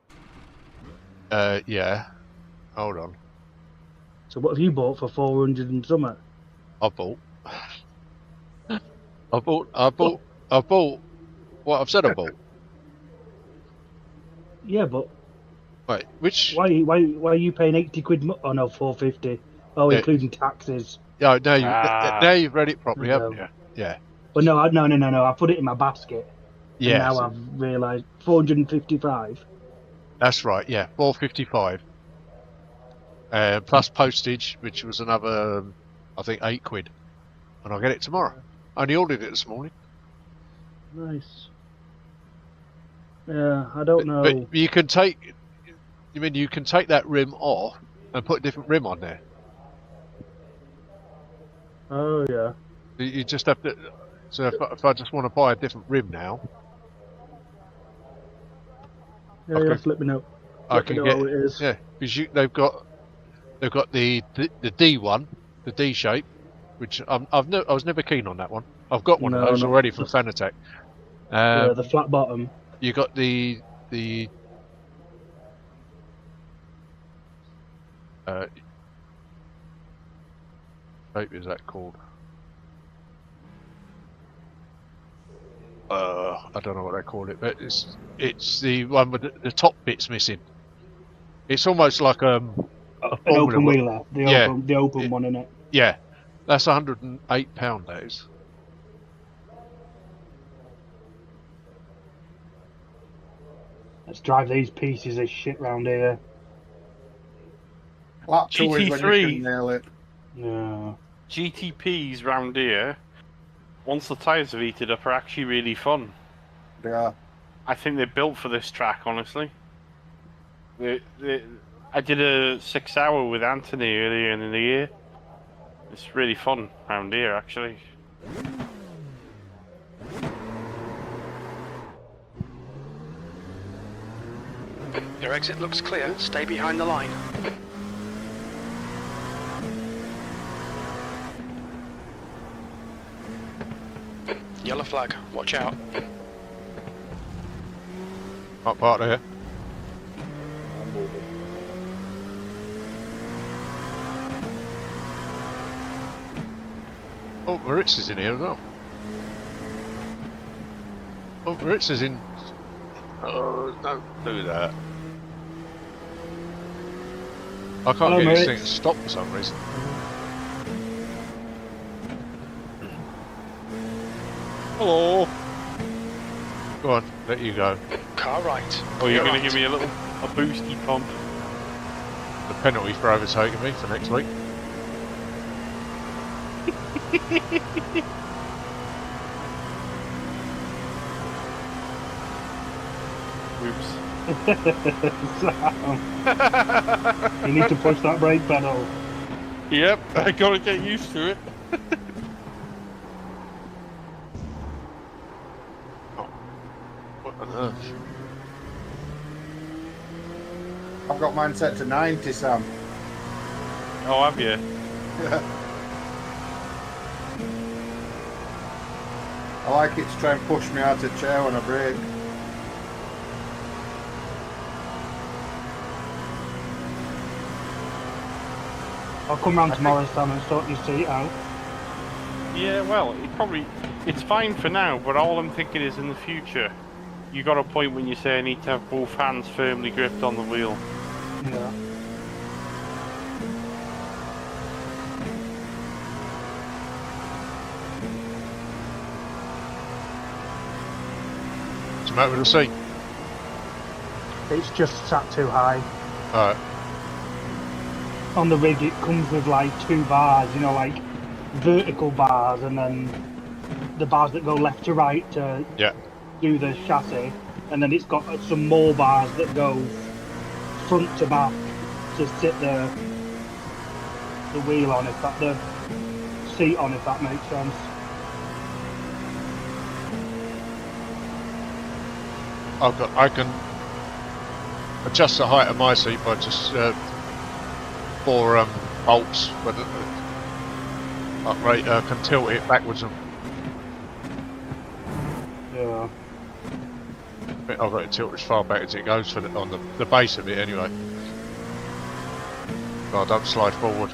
Yeah. Hold on. So what have you bought for 400 and something? I bought what I've said I bought. Yeah, but Wait, which? Why are you paying 80 quid? Oh no, 450. Oh, yeah. Including taxes. Yeah, now you've read it properly, haven't you? Yeah. But no. I put it in my basket. Yeah. And now I've realised 455. That's right. Yeah, 455. Plus postage, which was another, I think, 8 quid. And I'll get it tomorrow. I only ordered it this morning. Nice. Yeah, I don't know. But you can take. You can take that rim off and put a different rim on there. Oh yeah. You just have to. So if I just want to buy a different rim now, Yeah, okay. just let me know. I Let me can know get how it is. yeah, because they've got the D one, the D shape, which I was never keen on that one. I've got one of No, those not already for just, Fanatec. yeah, the flat bottom. You got the shape is that called? I don't know what they call it, but it's the one with the top bits missing. It's almost like An Formula open one. wheeler, Yeah, the open one, innit? yeah. That's £108. That is. Let's drive these pieces of shit round here. Lap 2 is when you GT3, can nail it. Yeah. GTPs round here, once the tyres have heated up, are actually really fun. They are. I think they're built for this track, honestly. I did a 6-hour with Anthony earlier in the year. It's really fun round here, actually. Your exit looks clear. Stay behind the line. Yellow flag. Watch out. Not part of here. Oh, Maritz is in here as well. Oh, Maritz is in. Oh, don't do that. I can't Hello, get this Maritz. thing to stop for some reason. Hello. Go on, let you go. Car right. Oh, you're Clear going to right. give me a boosty pump. The penalty for overtaking me for next week. Oops. You need to push that brake pedal. Yep, I gotta get used to it. What on earth? I've got mine set to 90, Sam. Oh, have you? I like it to try and push me out of the chair when I brake. I'll come round tomorrow, Sam, and sort your seat out. Yeah, well, it's fine for now, but all I'm thinking is in the future, you got a point when you say I need to have both hands firmly gripped on the wheel. Yeah. What's the matter with the seat? It's just sat too high. Alright. On the rig, it comes with like 2 bars, you know, like vertical bars, and then the bars that go left to right to do the chassis, and then it's got some more bars that go front to back to sit the wheel on, the seat on, if that makes sense. I can adjust the height of my seat by just 4 bolts, but I can tilt it backwards and. Yeah. I've got it tilted as far back as it goes on the base of it anyway. So I don't slide forward.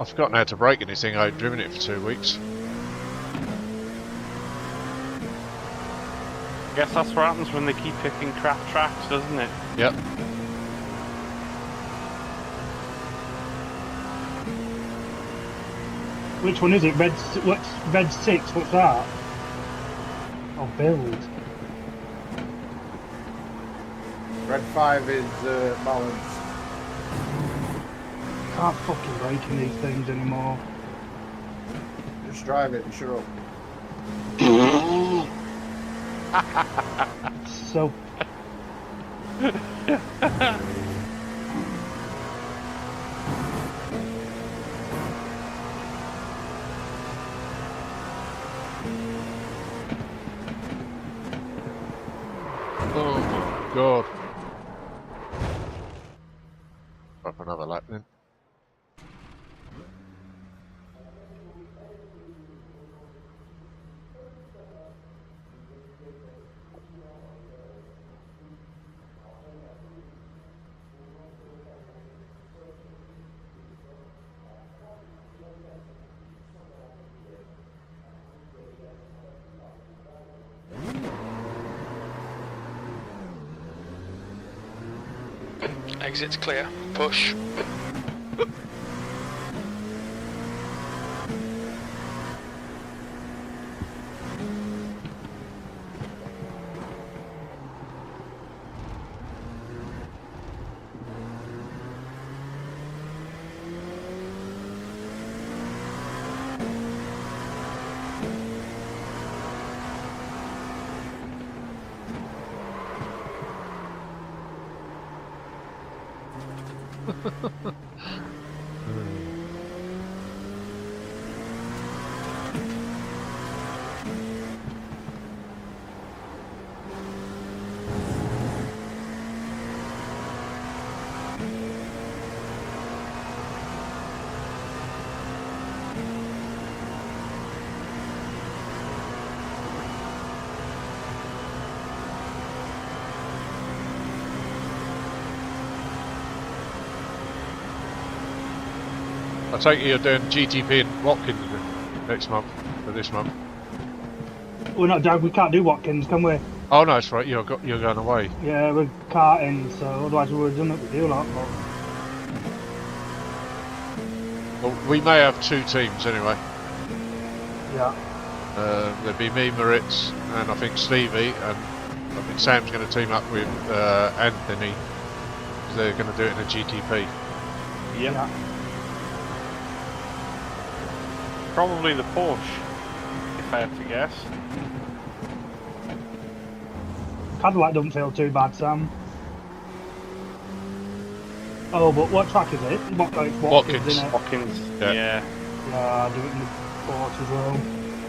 I've forgotten how to brake anything. I've driven it for 2 weeks. I guess that's what happens when they keep picking crap tracks, doesn't it? Yep. Which one is it? Red 6? What's that? Oh, build. Red 5 is balance. Can't fucking brake in these things anymore. Just drive it and shut up. So. Oh my god. Up another lap then. Exit's clear. Push. I take it you're doing GTP in Watkins next month, or this month. We're not down. We can't do Watkins, can we? Oh no, that's right. You're going away. Yeah, we're karting, so otherwise we would have done it with you lot. Well, we may have two teams anyway. Yeah. There'll be me, Moritz, and I think Stevie, and I think Sam's going to team up with Anthony. Because they're going to do it in a GTP. Yep. Yeah. Probably the Porsche, if I had to guess. Cadillac don't feel too bad, Sam. Oh, but what track is it? It's Watkins, isn't it? Watkins, yeah. Yeah. Yeah, I'll do it in the Porsche as well.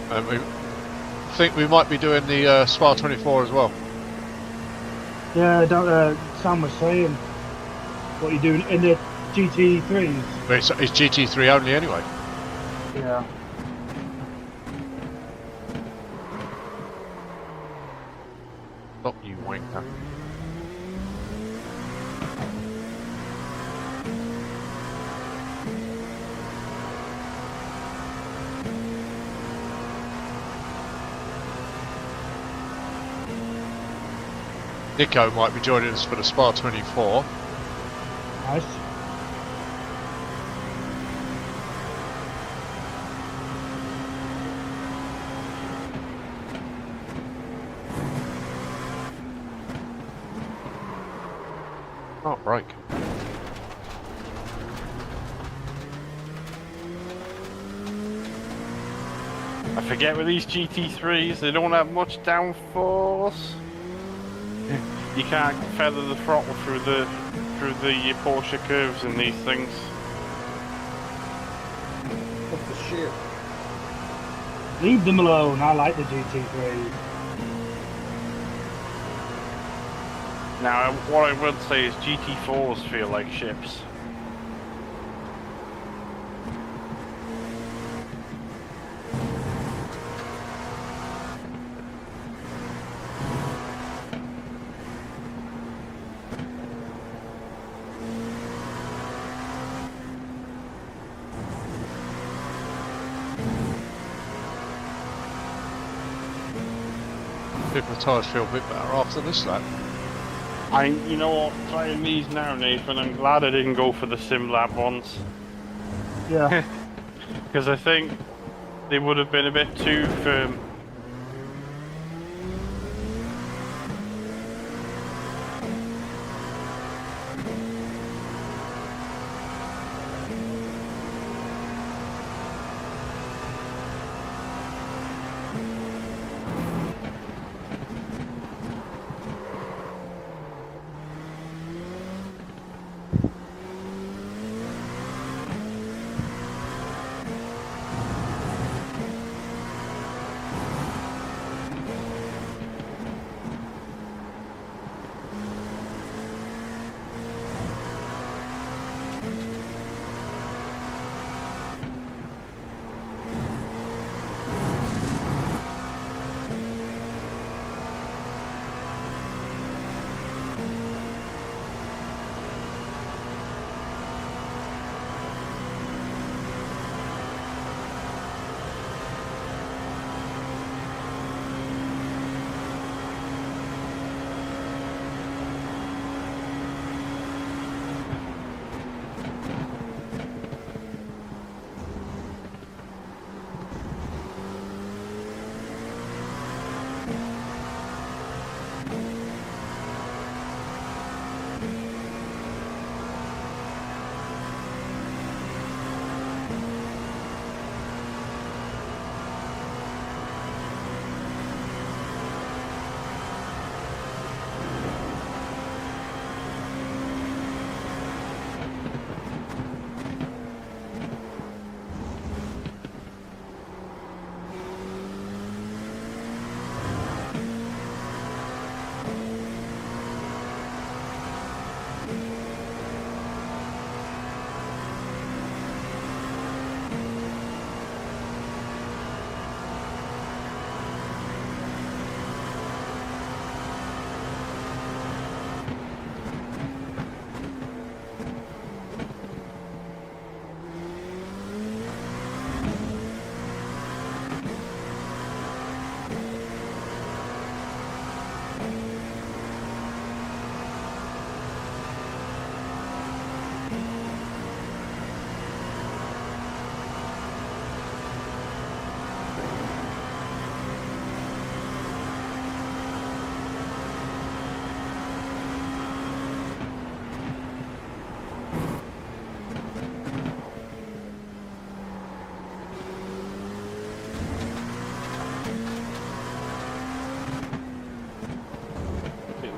I think we might be doing the Spa 24 as well. Yeah, Sam was saying what you're doing in the GT3s. But it's GT3 only anyway. Yeah. Stop, you wanker. Nico might be joining us for the Spa 24. Nice. Oh, break. I forget with these GT3s, they don't have much downforce. You can't feather the throttle through the Porsche curves in these things. What the shit? Leave them alone. I like the GT3. Now, what I would say is GT4s feel like ships. If the tyres feel a bit better after this lap. You know what, trying these now, Nathan, I'm glad I didn't go for the SimLab ones. Yeah. Because I think they would have been a bit too firm.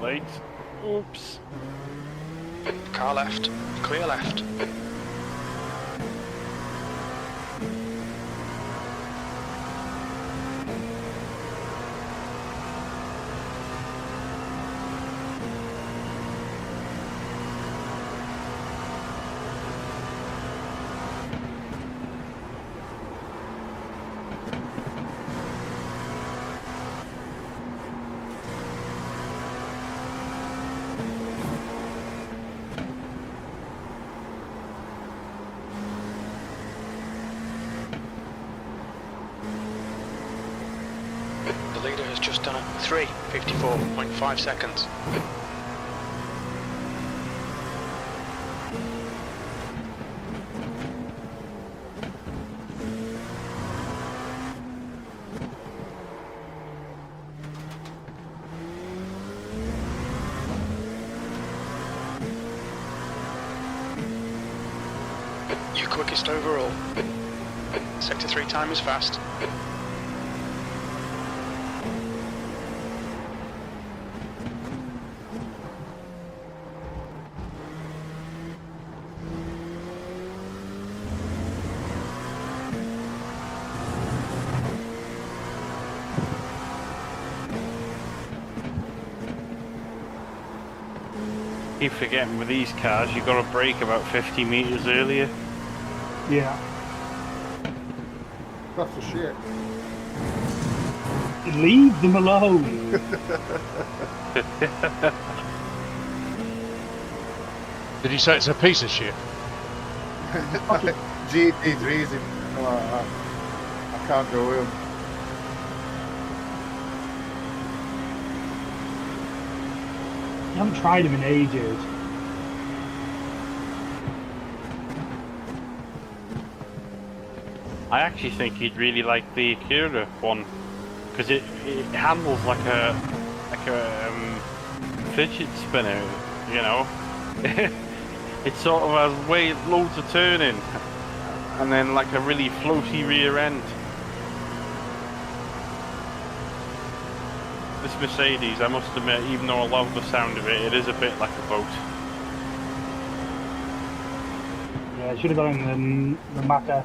late. Oops. Car left. Clear left. The leader has just done a 3:54.5 seconds. Your quickest overall. Sector 3 time is fast. Keep forgetting with these cars, you've got to brake about 50 metres earlier. Yeah. That's a shit. Leave them alone. Did you say it's a piece of shit? GT3s in. I can't go with them. I haven't tried them in ages. I actually think you'd really like the Acura one, because it handles like a fidget spinner, you know. It sort of has loads of turning, and then like a really floaty rear end. This Mercedes, I must admit, even though I love the sound of it, it is a bit like a boat. Yeah, I should have gone in the Macca.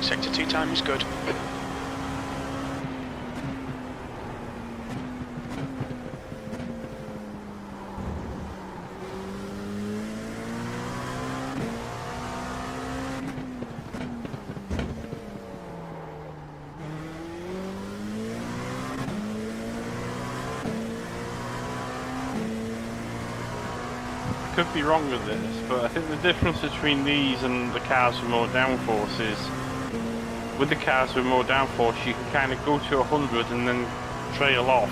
Sector 2 time is good. I could be wrong with this, but I think the difference between these and the cars with more downforce is, with the cars with more downforce, you can kind of go to 100 and then trail off.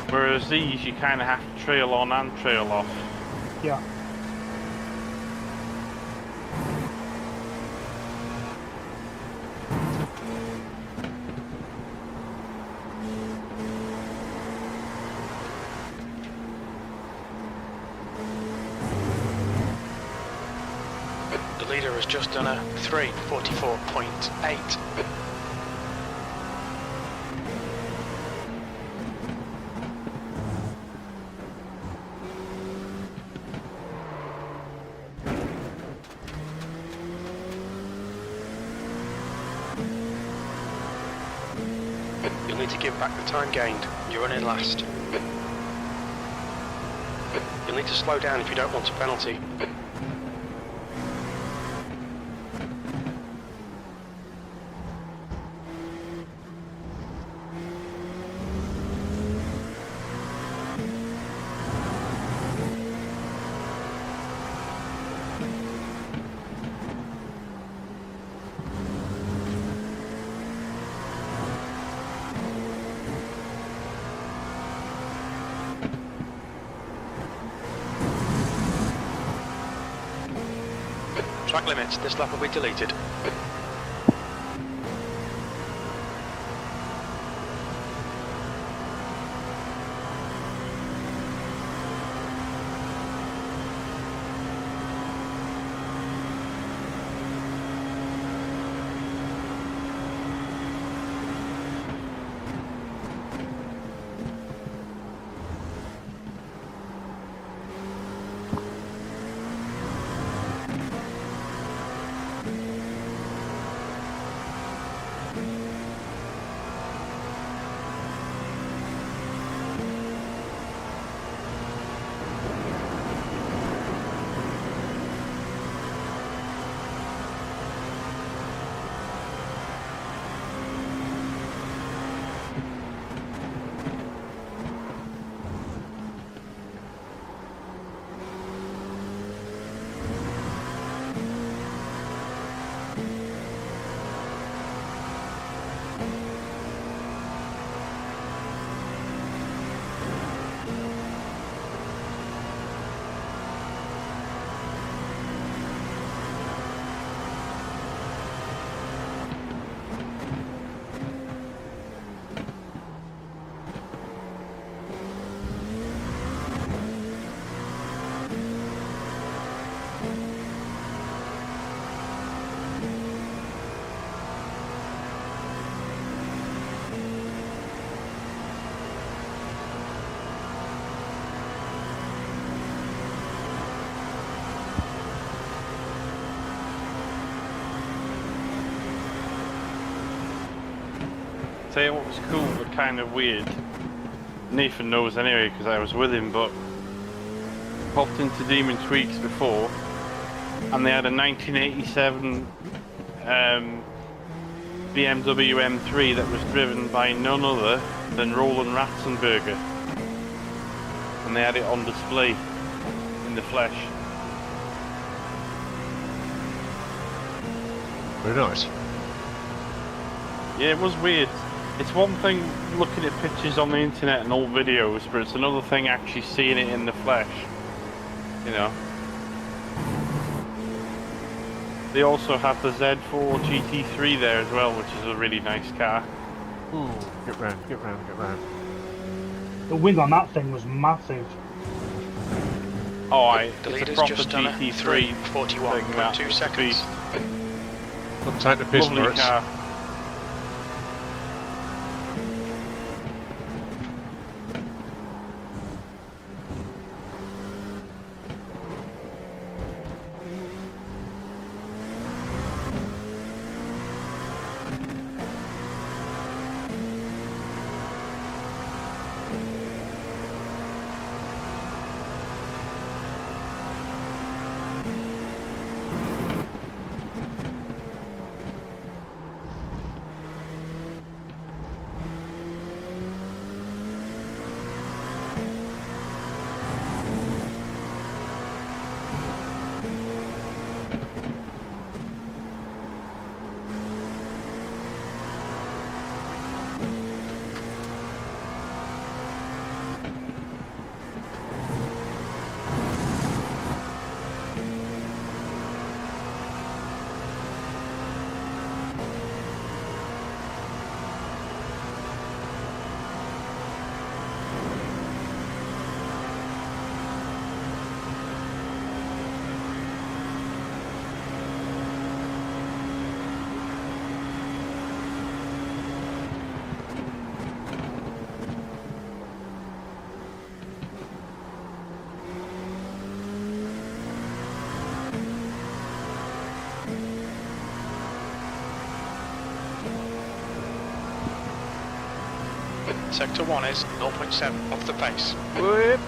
Whereas these, you kind of have to trail on and trail off. Yeah. The leader has just done a 3:44.8. You'll need to give back the time gained. You're running last. You'll need to slow down if you don't want a penalty. Track limits, this lap will be deleted. Tell you what was cool but kind of weird. Nathan knows anyway because I was with him, but popped into Demon Tweaks before and they had a 1987 BMW M3 that was driven by none other than Roland Ratzenberger, and they had it on display in the flesh. Very nice. Yeah, it was weird. It's one thing looking at pictures on the internet and old videos, but it's another thing actually seeing it in the flesh. You know. They also have the Z4 GT3 there as well, which is a really nice car. Ooh, get round, get round, get round. The wing on that thing was massive. Oh, The it's a leader's proper just done GT3 41.2 seconds. Don't take the piss, Lovely Moritz. car. Sector 1 is 0.7 off the pace. Whip.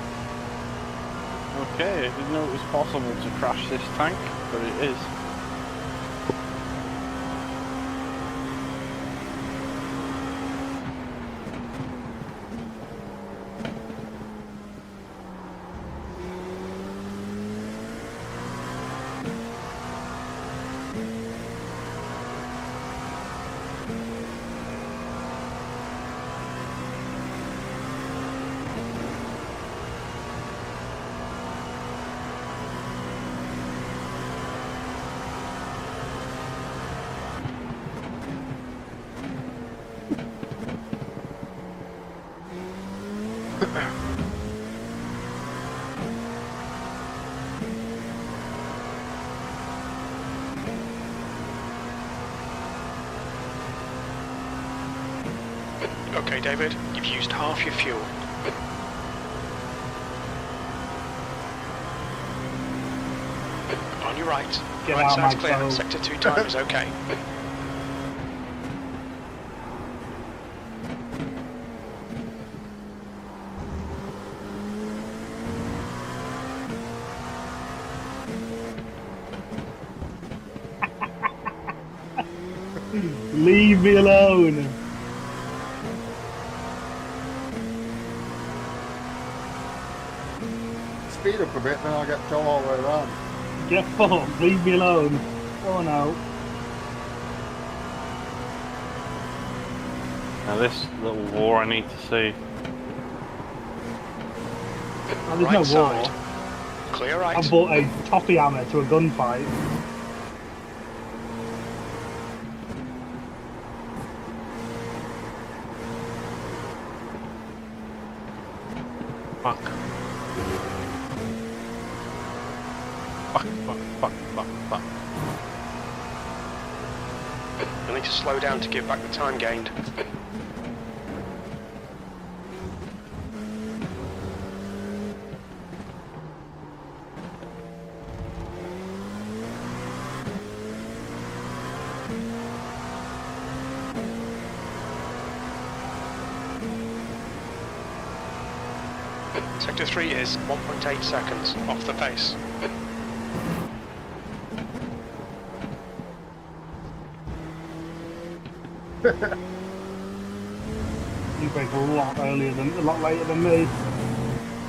Okay, I didn't know it was possible to crash this tank, but it is. David. You've used half your fuel. On your right. Get Right out side's my clear. phone. Sector 2 time is okay. Leave me alone. Speed up a bit, then I'll get told all the way around. Get fucked. Leave me alone. Oh no. Now this little war I need to see. Oh, there's Right no war. side. Clear right. I bought a toffee hammer to a gunfight. Fuck. Fuck, fuck, fuck, fuck, fuck. You'll need to slow down to give back the time gained. Sector 3 is 1.8 seconds off the pace. You break a lot later than me.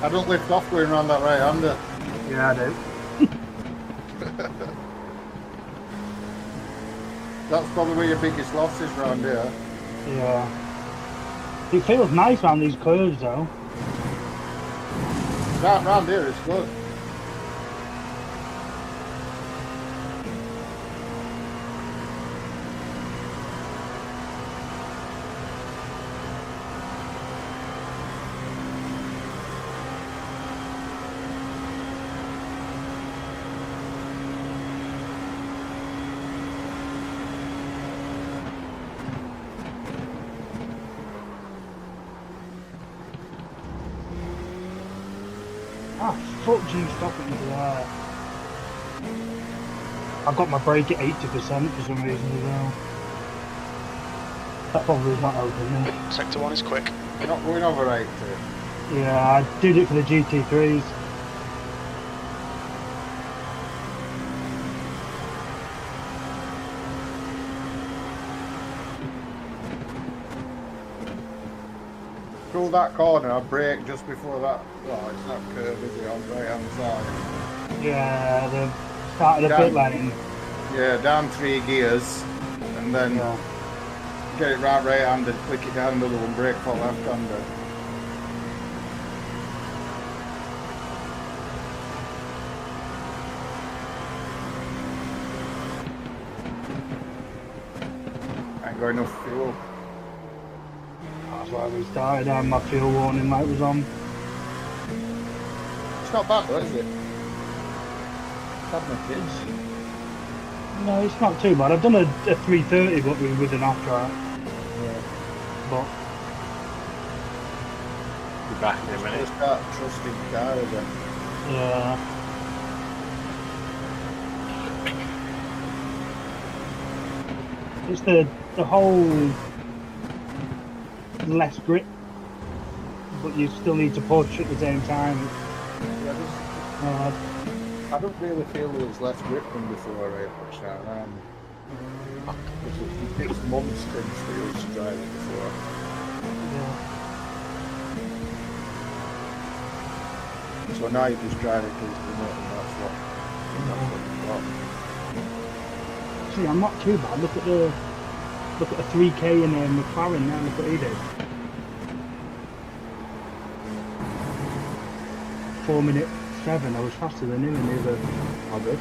I don't lift off going around that right-hander. Yeah, I do. That's probably where your biggest loss is round here. Yeah. It feels nice around these curves though. Round here it's good. Ah, fuck you, stop it there. I've got my brake at 80% for some reason as well. That probably is not helping me. Sector 1 is quick. You're not going over 80. Yeah, I did it for the GT3s. Through that corner, I brake just before that. Oh, it's not curve, is it, on the right hand side? Yeah, the start of the pit lane. Yeah, down 3 gears, and then get it right-handed, click it down another one, brake for left-handed. Ain't got enough fuel. That's why we started and my fuel warning light was on. It's not bad though, is it? Had my kids. No, it's not too bad. I've done a 330 but with an off-track. Yeah. But Be back in a minute. Just start trusting car again. yeah. It's the whole less grip, but you still need to push at the same time. Yeah, I don't really feel there's less grip than before I pushed that around. It's months since we used to drive it before. Yeah. So now you just drive it because it's remote and that's what you've got. See, I'm not too bad. Look at the 3K in McLaren now. Look what he did. 4:07. I was faster than him in the other hybrid.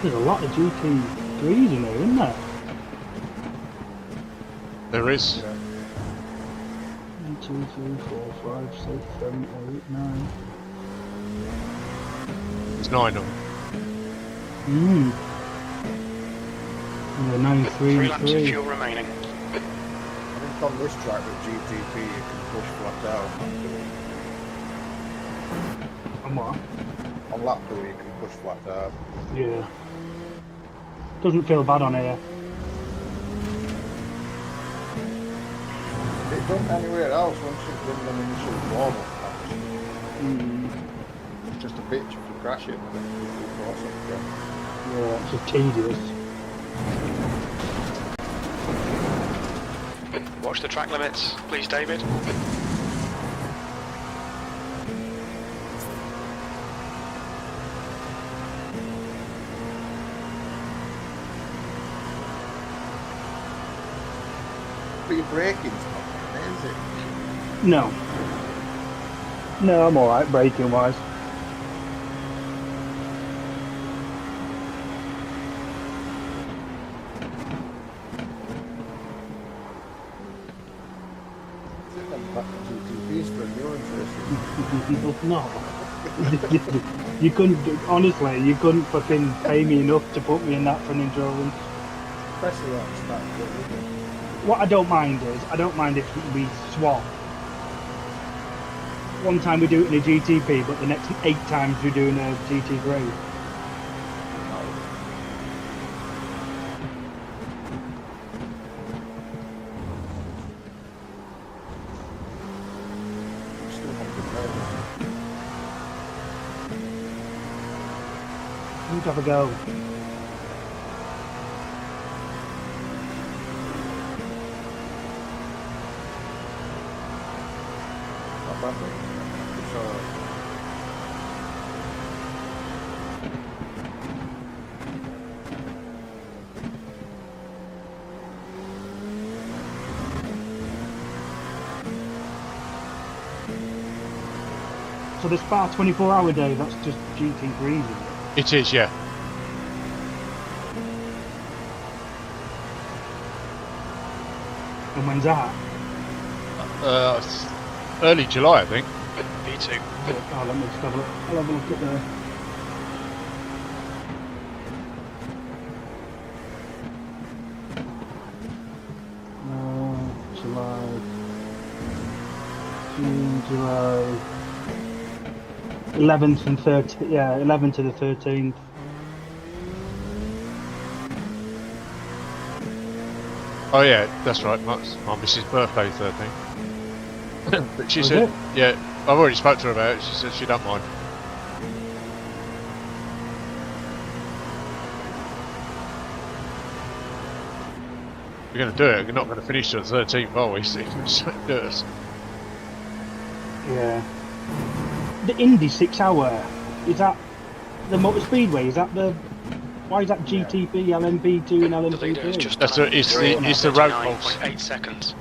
There's a lot of GT3s in there, isn't there? There is. Yeah. 1, 2, 3, 4, 5, 6, 7, 8, 9. There's 9 of them. Yeah, 9, 3, 3 laps of 3. fuel remaining. I think on this track with GTP you can push flat out. On what? On lap 2 you can push flat out. Yeah. Doesn't feel bad on here. It doesn't anywhere else once you've done an initial warm-up match. It's just a bitch if you crash it and then you force it again. Yeah, it's just tedious. Watch the track limits, please, David. But your braking's not bad, is it? No. No, I'm alright braking wise. Back to GTP's for endurance racing. No. You couldn't, honestly, you couldn't fucking pay me enough to put me in that for an endurance. Especially on stack. What I don't mind is, I don't mind if we swap. One time we do it in a GTP, but the next 8 times we're doing a GT3. You'd have a go. Not bad, mate. It's alright. So the Spa 24-hour day, that's just GT3, isn't it? It is, yeah. And when's that? It's early July, I think. V2. Oh, let me just have a look. I'll have a look at the... July... June, July... 11th and 13th, yeah, 11th to the 13th. Oh yeah, that's right. My missus' birthday 13. But she said, yeah, I've already spoke to her about it. She said she don't mind. We're going to do it. We're not going to finish till the 13th, are we? So do it. Yeah. The Indy 6 hour, is that the Motor Speedway? Is that the... Why is that GTP, LMP2 and The leader is LMP3? just That's done it's the road course. 39.8 seconds.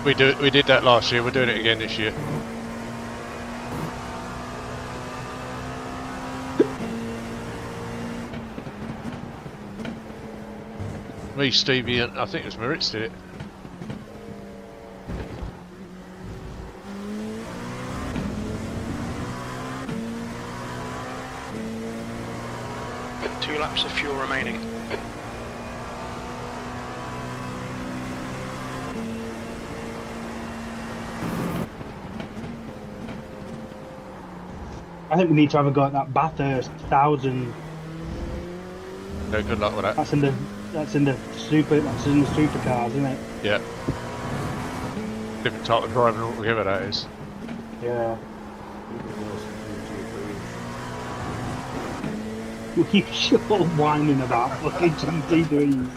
We did that last year. We're doing it again this year. Me, Stevie, and I think it was Maritz did it. Two laps of fuel remaining. I think we need to have a go at that Bathurst 1000. No, good luck with that. That's in the supercars, isn't it? Yeah. Different type of driving altogether, that is. Yeah. You sure whining about fucking GT3s.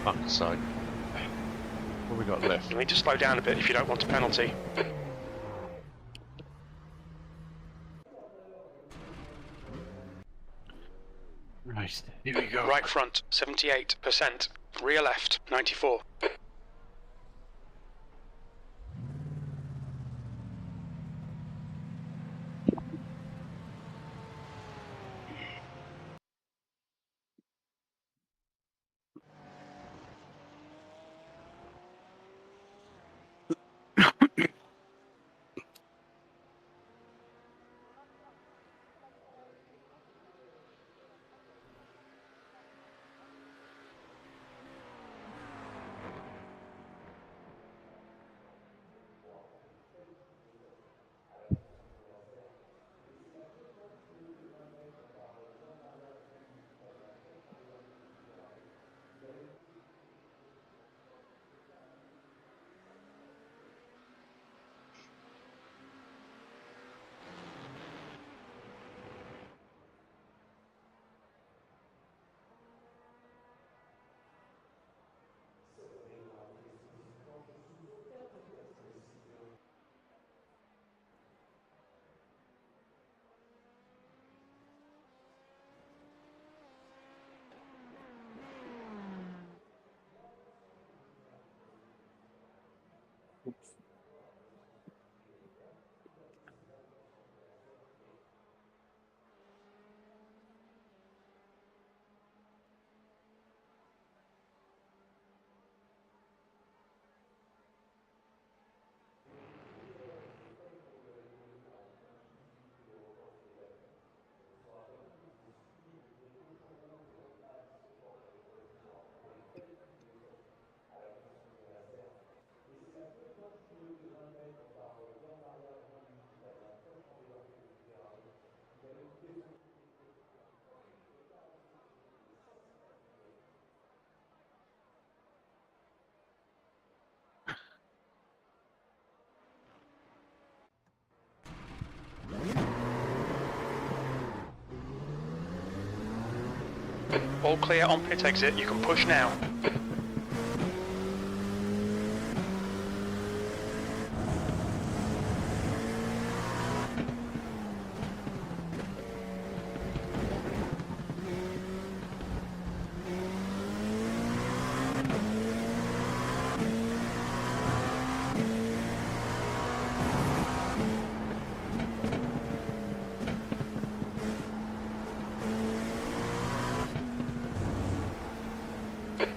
Fuck's sake. What have we got left? You need to slow down a bit if you don't want a penalty. Right, here we go. Right front, 78%. Rear left, 94. All clear on pit exit, you can push now.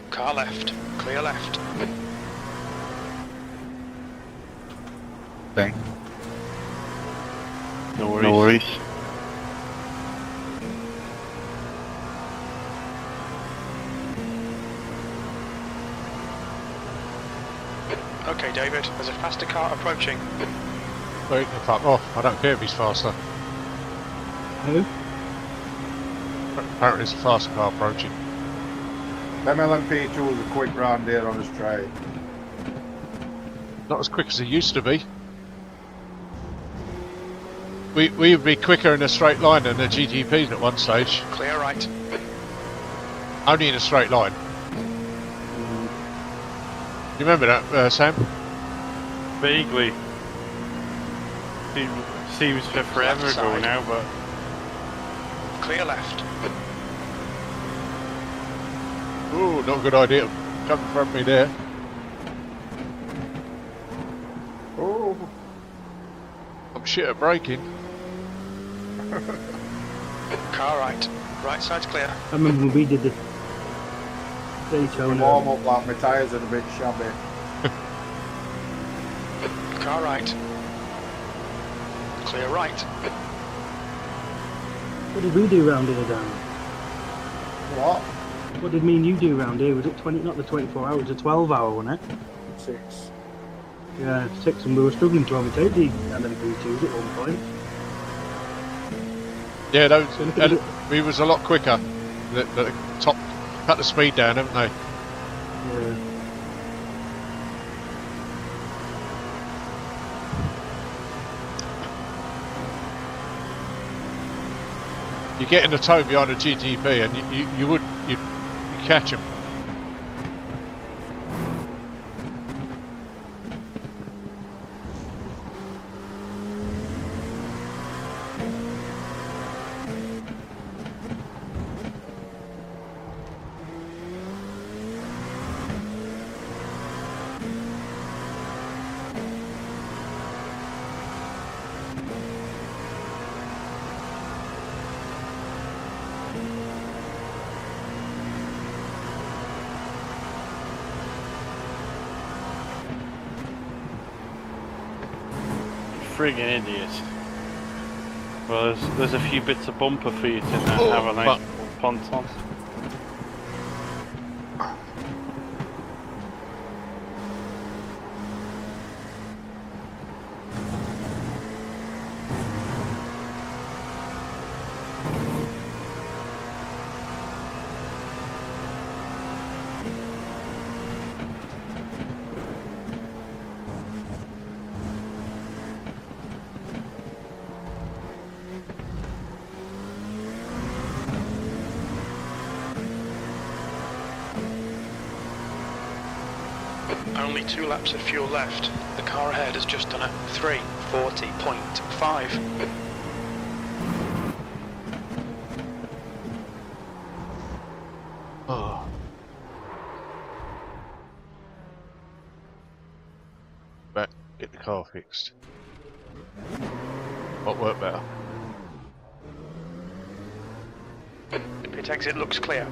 Car left, clear left. Thanks. No worries. No worries. Okay, David, there's a faster car approaching. Well, he can fuck off. I don't care if he's faster. Who? Apparently it's a faster car approaching. Them LMP2 was a quick round here on the straight. Not as quick as it used to be. We would be quicker in a straight line than the GTPs at one stage. Clear right. Only in a straight line. You remember that, Sam? Vaguely. Seems forever ago now, but... Clear left. Ooh, not a good idea. Coming from me there. Oh, I'm shit at braking. Car right. Right side's clear. I remember when we did the I Daytona. warm up like my tyres are a bit shabby. Car right. Clear right. What did we do round here, Dan? What? What did me and you do round here? Was it 20? Not the 24 hours, the 12 hour, wasn't it? 6. Yeah, 6, and we were struggling to overtake the LMP2s at one point. Yeah, we was a lot quicker. The top cut the speed down, haven't they? Yeah. You get in the toe behind a GTP and you catch him. Friggin' idiot. Well, there's a few bits of bumper for you to have a nice ponton. Only 2 laps of fuel left. The car ahead has just done a 3:40.5. Oh. back, get the car fixed. What worked better? The pit exit looks clear.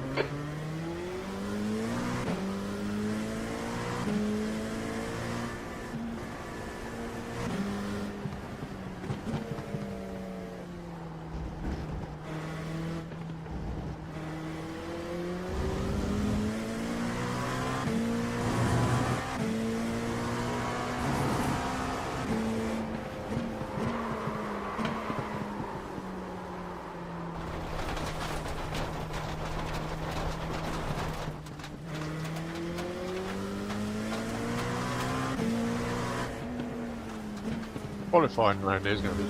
Qualifying around here is going to be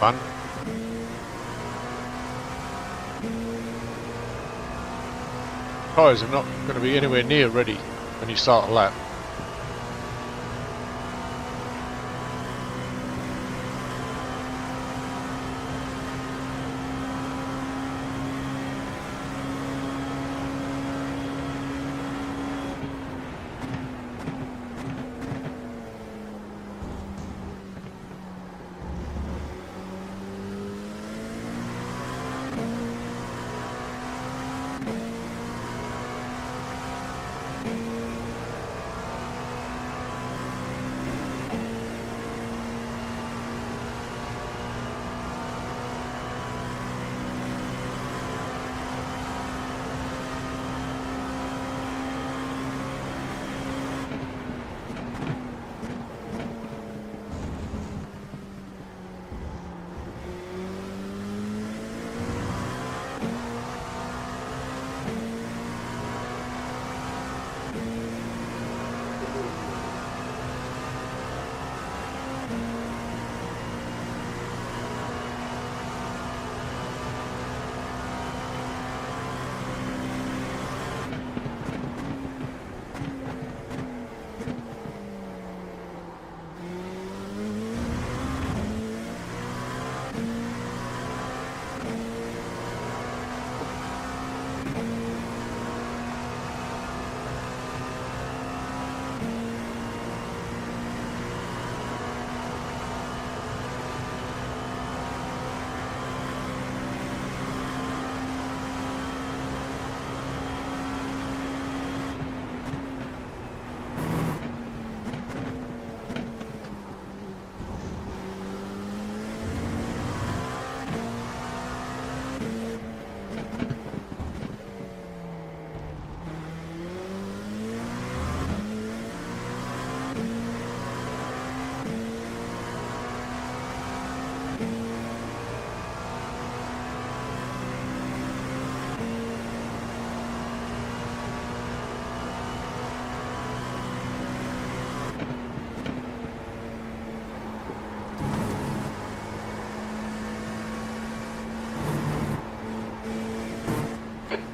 fun. Tyres are not going to be anywhere near ready when you start a lap.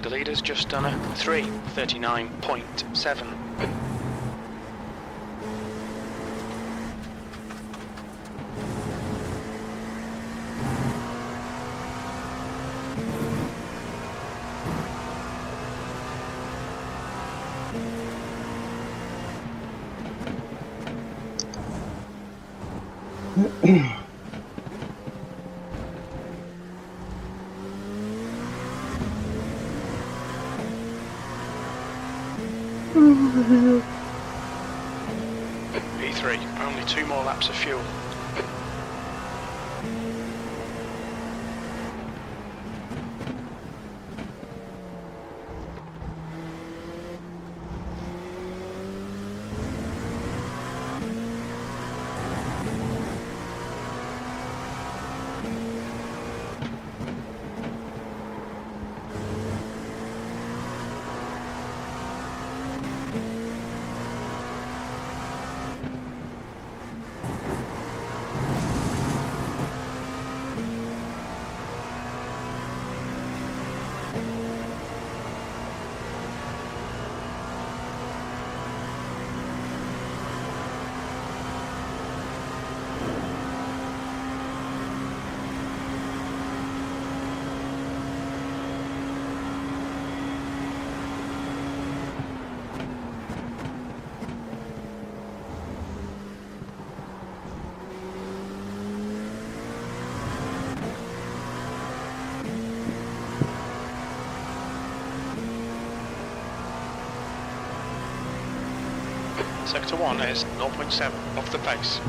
The leader's just done a 3:39.7. P3, only 2 more laps of fuel. Sector 1 is 0.7 off the pace.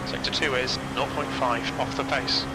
Sector 2 is 0.5 off the pace.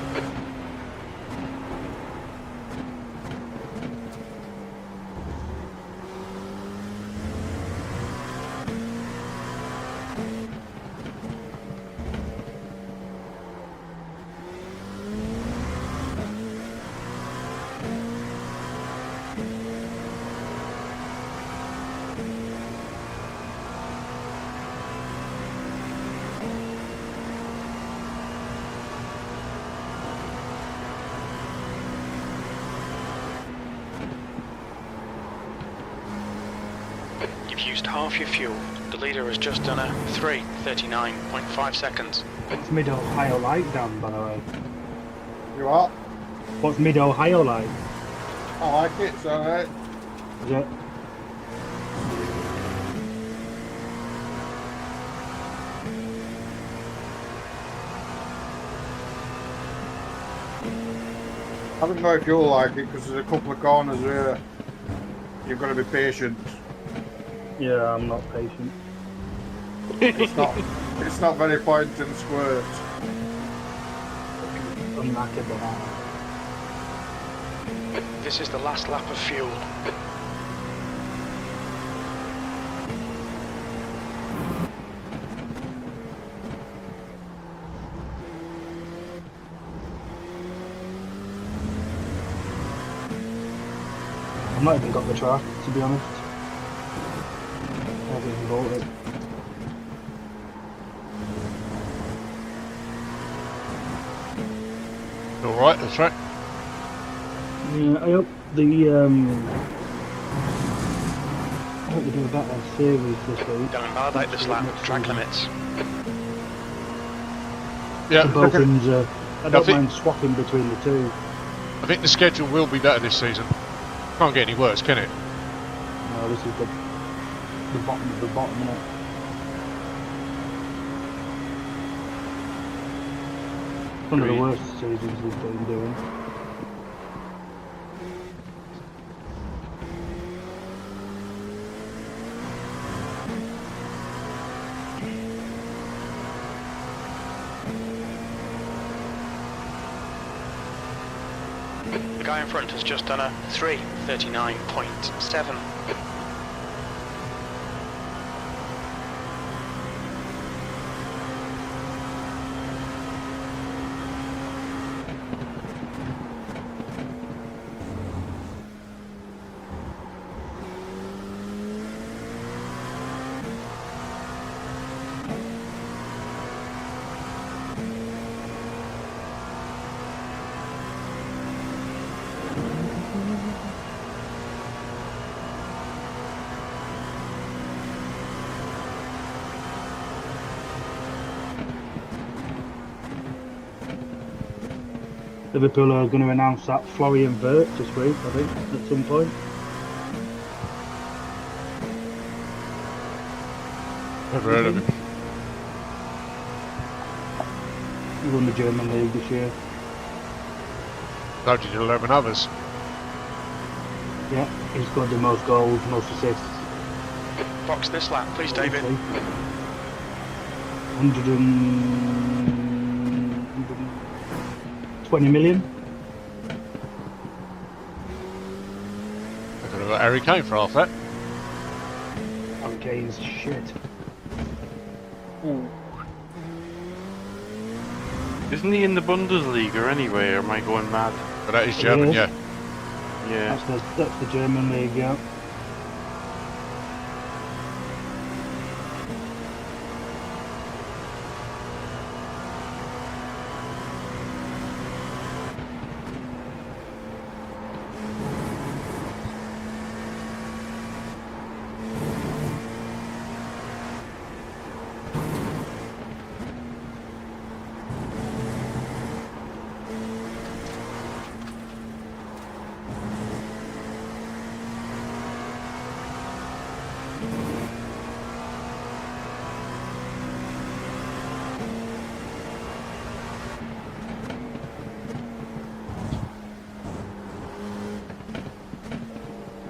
You've used half your fuel. The leader has just done a 3:39.5 seconds. What's Mid-Ohio like, Dan, by the way? You what? What's Mid-Ohio like? I like it, it's alright. Is it? I don't know if you'll like it because there's a couple of corners where you've got to be patient. Yeah, I'm not patient. It's not very point and squirt. I'm knackered by that. This is the last lap of fuel. I've not even got the track, to be honest. I haven't even bought it. Alright, that's right. Yeah, I hope they do a better series this week. Don't invalidate this lap. Track limits. Yeah, Both ends, I don't think- mind swapping between the two. I think the schedule will be better this season. Can't get any worse, can it? No, this is the bottom of the bottom, isn't it? One of the worst seasons we've been doing. The guy in front has just done a 3:39.7. Liverpool are going to announce that Florian Wirtz this week, I think, at some point. Never heard of him. He won the German League this year. So did 11 others. Yeah, he's got the most goals, most assists. Box this lap, please, David. 120 million. Don't know what Harry came for half that. Okay, he's shit. Ooh. Isn't he in the Bundesliga anyway, or am I going mad? But that is German, yeah. Yeah. That's the German league, yeah.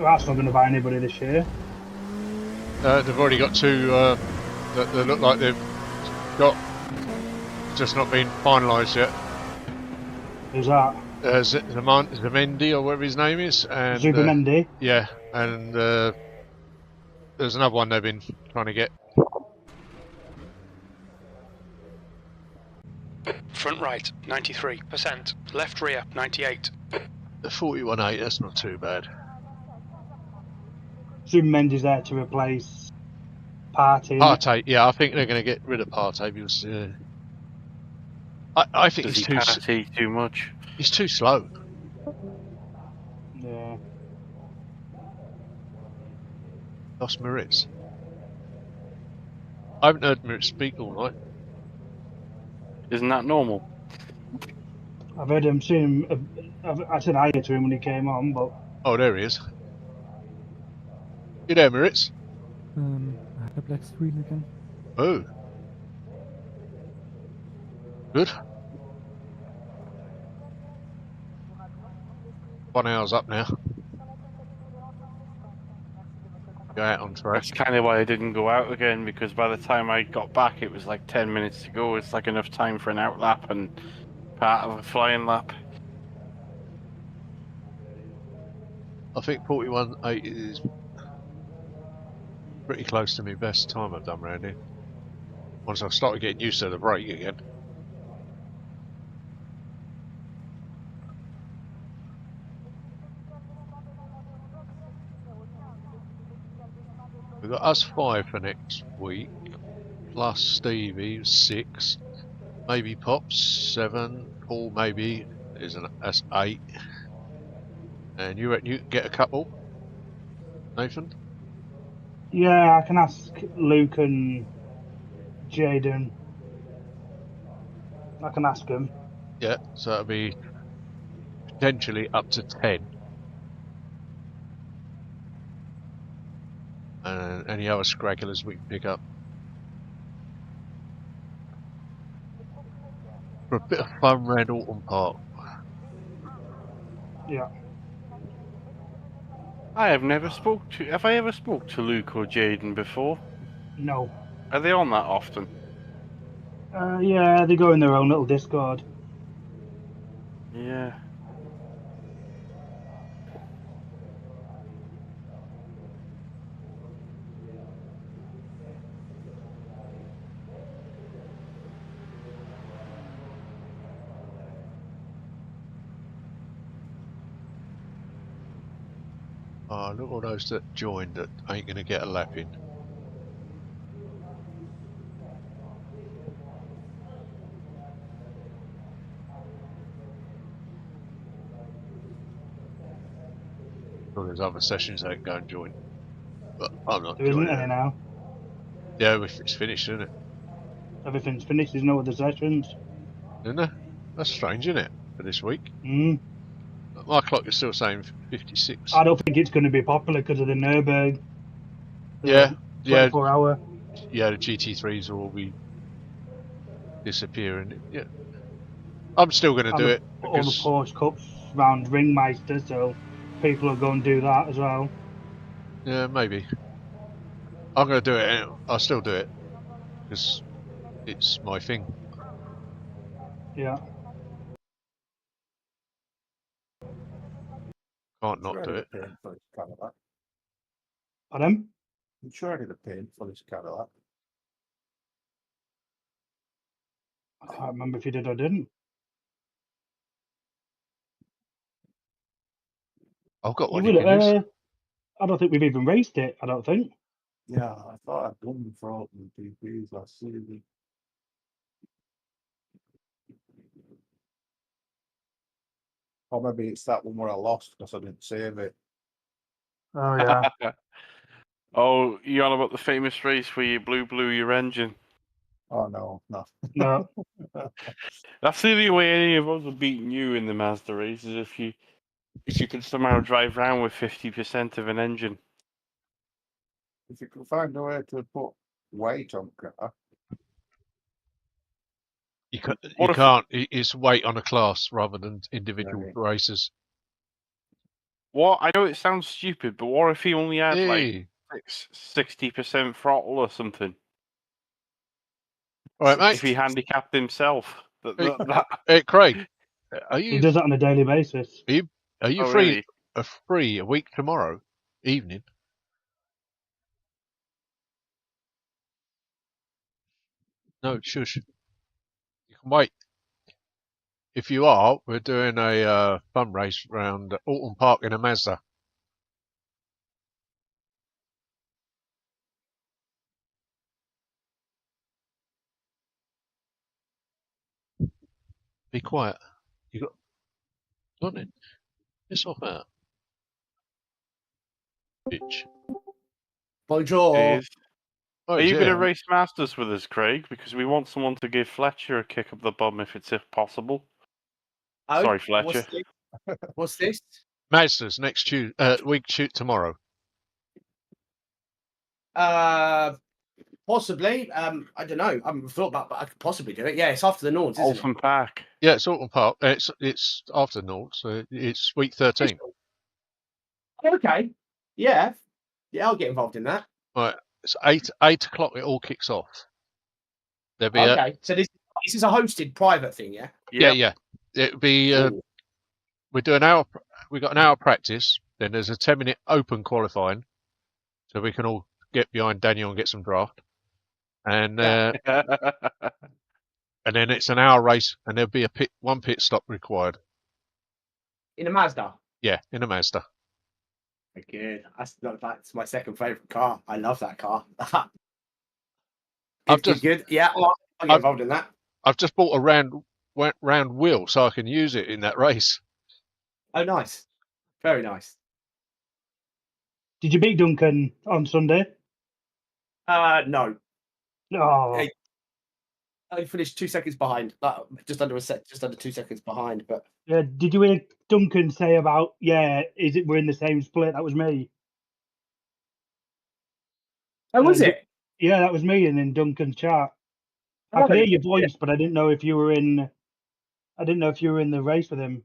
That's not going to buy anybody this year. They've already got two that look like they've got, just not been finalised yet. Who's that? Zamendi or whatever his name is. And, Zubamendi? Yeah, and there's another one they've been trying to get. Front right, 93%. Left rear, 98. The 41.8, that's not too bad. Zubamendi's there to replace Partey. Partey, yeah, I think they're going to get rid of Partey because I think Does he Partey too much? He's too slow. Yeah. Lost Moritz. I haven't heard Moritz speak all night. Isn't that normal? I've heard him seen him. I said hi to him when he came on, but. Oh, there he is. You there, Moritz? I had a black screen again. Oh. Good. 1 hour's up now. Go out on track. That's kind of why I didn't go out again, because by the time I got back it was like 10 minutes to go. It's like enough time for an out lap and part of a flying lap. I think 41.8 is pretty close to my best time I've done round here. Once I've started getting used to the brake again. We've got us 5 for next week, plus Stevie 6, maybe Pops 7, Paul maybe that's 8, and you reckon you can get a couple, Nathan? Yeah, I can ask Luke and Jaden. I can ask them. Yeah, so that'll be potentially up to 10. And any other scragglers we can pick up. For a bit of fun around Alton Park. Yeah. Have I ever spoke to Luke or Jaden before? No. Are they on that often? Yeah, they go in their own little Discord. Yeah. Oh, look at all those that joined that ain't going to get a lap in. Well, there's other sessions that can go and join. But I'm not There isn't joining any it. now. Yeah, it's finished, isn't it? Everything's finished, there's no other sessions. Isn't there? That's strange, isn't it, for this week? Mm. My clock is still saying 56. I don't think it's going to be popular because of the Nürburgring. Yeah, 24 hour. Yeah, the GT3s will all be disappearing. Yeah, I'm still going to do it. All the Porsche Cups round Ringmeister, so people will go and do that as well. Yeah, maybe. I'm going to do it. I'll still do it because it's my thing. Yeah. Can't not do it. Pardon? I'm sure I did a paint for this Cadillac. I can't remember if you did or didn't. I've got one You you would, can use. I don't think we've even raced it. I don't think. Yeah, I thought I'd done the Throttle and PPs last season. Or maybe it's that one where I lost because I didn't save it. Oh yeah. Oh, you on about the famous race where you blew your engine? Oh no. No. That's the only way any of us are beating you in the Mazda race is if you can somehow drive around with 50% of an engine. If you can find a way to put weight on car. You can't. It's weight on a class rather than individual races. What? I know it sounds stupid, but what if he only had Hey. like 60% throttle or something? All right, mate. If he handicapped himself. Hey, Craig. He does that on a daily basis. Are you free? Really? Free a week tomorrow evening? No, shush. You can wait. If you are, we're doing a fun race around Alton Park in a Mazda. Be quiet. You got it. Piss off out. Bitch. Bonjour. Are you going to race Masters with us, Craig? Because we want someone to give Fletcher a kick up the bum if possible. Oh, sorry, Fletcher. What's this? Masters next week. Shoot tomorrow. Possibly. I don't know. I haven't thought about, but I could possibly do it. Yeah, it's after the Nords, isn't Alton Park. Yeah, it's Alton Park. It's after Nords. So it's week 13. Okay. Yeah. Yeah, I'll get involved in that. Right. It's 8 o'clock. It all kicks off. There'll be okay. So this is a hosted private thing, yeah. Yeah. It'll be. We do an hour. We got an hour practice. Then there's a 10-minute open qualifying, so we can all get behind Daniel and get some draft. And and then it's an hour race, and there'll be one pit stop required. In a Mazda. Yeah, in a Mazda. Good. That's my second favourite car. I love that car. good. Yeah, I'll get involved in that. I've just bought a round wheel so I can use it in that race. Oh, nice. Very nice. Did you beat Duncan on Sunday? No. No. I finished 2 seconds behind. Just under 2 seconds behind. But yeah, did you hear Duncan say about we're in the same split? That was me. Oh, was it? Yeah, that was me, and in Duncan's chat. I could hear your voice, but I didn't know if you were in. I didn't know if you were in the race with him.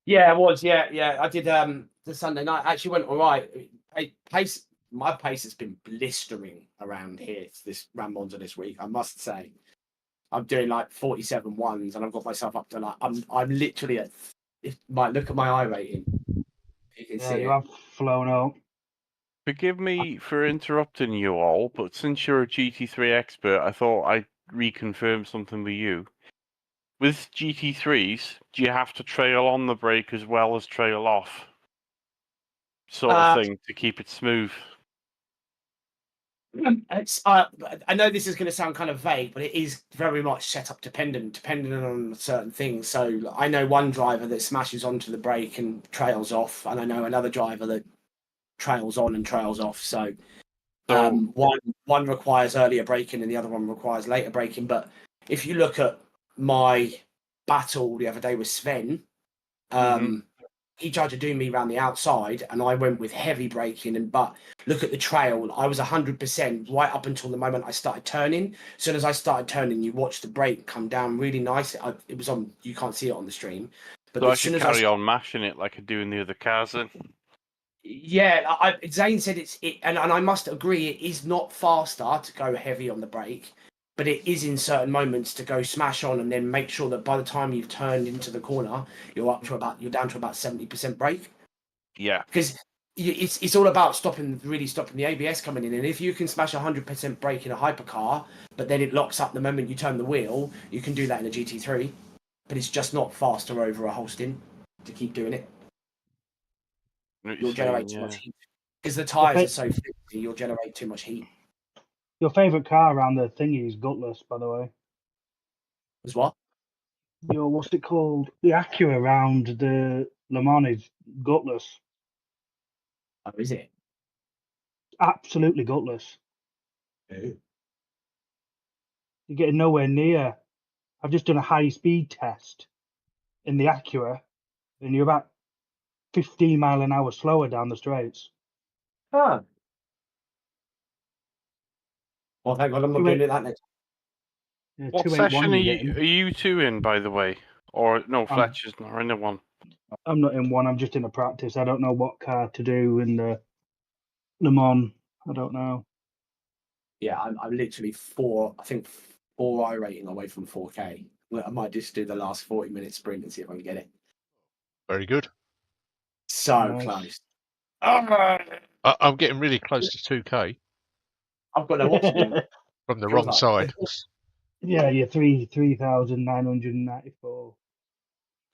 Yeah, I was. Yeah. I did. The Sunday night actually went all right. My pace has been blistering around here this Monza this week. I must say, I'm doing like 47 ones, and I've got myself up to like I'm literally at. Look at my I rating. You can see you have flown out. Forgive me for interrupting you all, but since you're a GT3 expert, I thought I'd reconfirm something with you. With GT3s, do you have to trail on the brake as well as trail off? Sort of thing, to keep it smooth. I know this is going to sound kind of vague, but it is very much setup dependent on certain things. So I know one driver that smashes onto the brake and trails off, and I know another driver that trails on and trails off. So one requires earlier braking and the other one requires later braking. But if you look at my battle the other day with Sven, he tried to do me around the outside, and I went with heavy braking. But look at the trail; I was 100% right up until the moment I started turning. As soon as I started turning, you watch the brake come down really nice. It was on. You can't see it on the stream. But so I should carry on mashing it like I do in the other cars then. Yeah, Zane said and I must agree, it is not faster to go heavy on the brake, but it is in certain moments to go smash on and then make sure that by the time you've turned into the corner, you're down to about 70% brake. Yeah. Because it's all about really stopping the ABS coming in. And if you can smash 100% brake in a hypercar, but then it locks up the moment you turn the wheel, you can do that in a GT3. But it's just not faster over a Holston to keep doing it. You'll generate too much heat. Because the tyres are so flimsy, you'll generate too much heat. Your favourite car around the thingy is gutless, by the way. Is what? What's it called? The Acura around the Le Mans is gutless. Oh, is it? Absolutely gutless. Ooh. You're getting nowhere near. I've just done a high-speed test in the Acura, and you're about 15 mile an hour slower down the straights. Huh. Well, thank God I'm not doing it that next. Yeah, what session are you two in, by the way? Or no, Fletcher's not in the one. I'm not in one. I'm just in a practice. I don't know what car to do in the Le Mans. I don't know. Yeah, I'm literally four I rating away from 4K. I might just do the last 40-minute sprint and see if I can get it. Very good. So close. I'm getting really close to 2K. I've got no option. From the wrong side. Yeah, you're 3,994.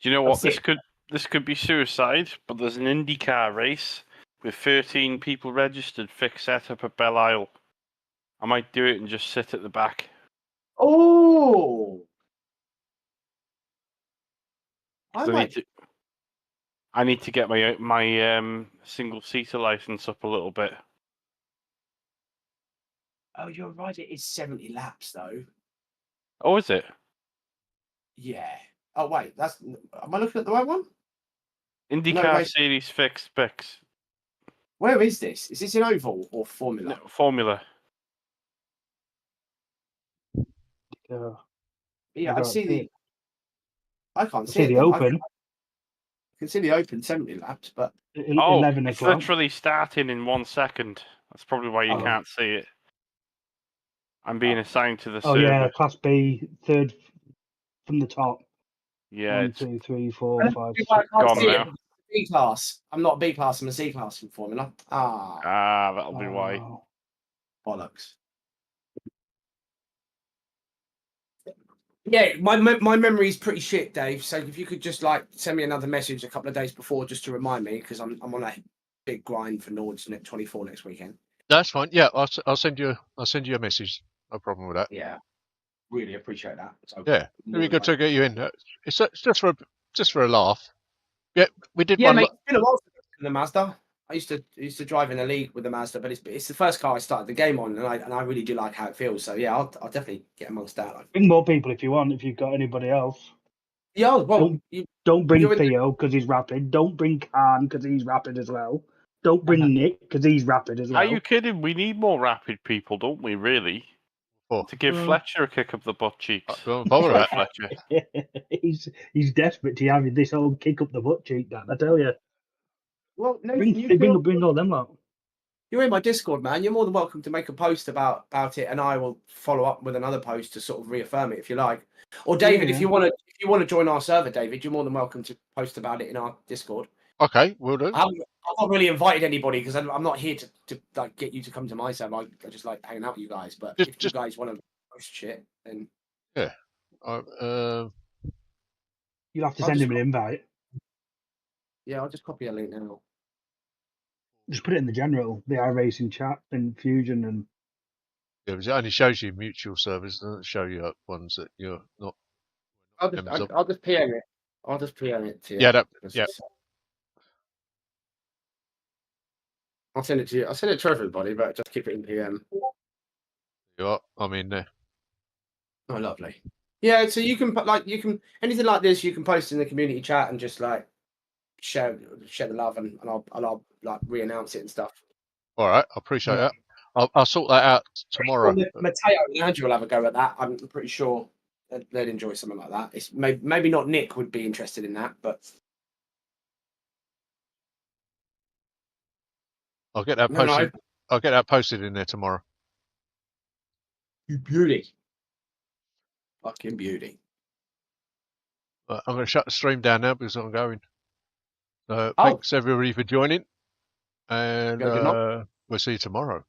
Do you know what? This could be suicide, but there's an IndyCar race with 13 people registered, fixed setup at Belle Isle. I might do it and just sit at the back. Oh! I need to get my single seater license up a little bit. Oh, you're right. It is 70 laps though. Oh, is it? Yeah. Oh wait, am I looking at the right one? IndyCar Series fixed specs. Where is this? Is this in oval or Formula? No, Formula. Yeah, I see the. I can't see the open. I can see the open 70 laps, but 11 it's o'clock. literally starting in 1 second. That's probably why you can't see it. I'm being assigned to the server. Oh yeah, Class B, third from the top. Yeah. 1, 2, 3, 4, 5, 6. Gone now. B class. I'm not a B class. I'm a C class in Formula. That'll be why. Bollocks. Yeah, my memory is pretty shit, Dave. So if you could just send me another message a couple of days before just to remind me, because I'm on a big grind for Nords 24 next weekend. That's fine. Yeah, I'll send you a message. No problem with that. Yeah, really appreciate that. So yeah, it'd be good to get you in. It's just for a laugh. Yeah, we did one. Mate, it's been a while since in the Mazda. I used to drive in the league with the Mazda, but it's the first car I started the game on, and I really do like how it feels. So yeah, I'll definitely get amongst that. Bring more people if you want. If you've got anybody else. Yeah, well, don't bring Theo because he's rapid. Don't bring Khan because he's rapid as well. Don't bring Nick because he's rapid as well. Are you kidding? We need more rapid people, don't we? Really? To give Fletcher a kick up the butt cheeks. Don't bother about Fletcher. He's desperate to have this old kick up the butt cheek, Dan. I tell you. Well, no, bring all them up. You're in my Discord, man. You're more than welcome to make a post about it, and I will follow up with another post to sort of reaffirm it if you like. Or David, if you want to join our server, David, you're more than welcome to post about it in our Discord. Okay, we'll do. I've not really invited anybody because I'm not here to get you to come to my server. I just like hanging out with you guys. But if you guys want to post shit, then yeah, you'll have to send him an invite. Yeah, I'll just copy a link now. Just put it in the general, the iRacing chat and Fusion and. Yeah, it only shows you mutual servers, doesn't show you ones that you're not. I'll just PM it. I'll just PM it to you. Yeah, yeah. I'll send it to you. I'll send it to everybody, but just keep it in PM. I'm in there. Oh, lovely. Yeah, so you can anything like this, you can post in the community chat and just share the love, and I'll re-announce it and stuff. All right, I appreciate that. I'll sort that out tomorrow. Matteo and Andrew will have a go at that. I'm pretty sure they'd enjoy something like that. It's maybe not Nick would be interested in that, but I'll get that posted. I'll get that posted in there tomorrow. You beauty, fucking beauty. I'm going to shut the stream down now because I'm going. Thanks everybody for joining, and Good night. we'll see you tomorrow.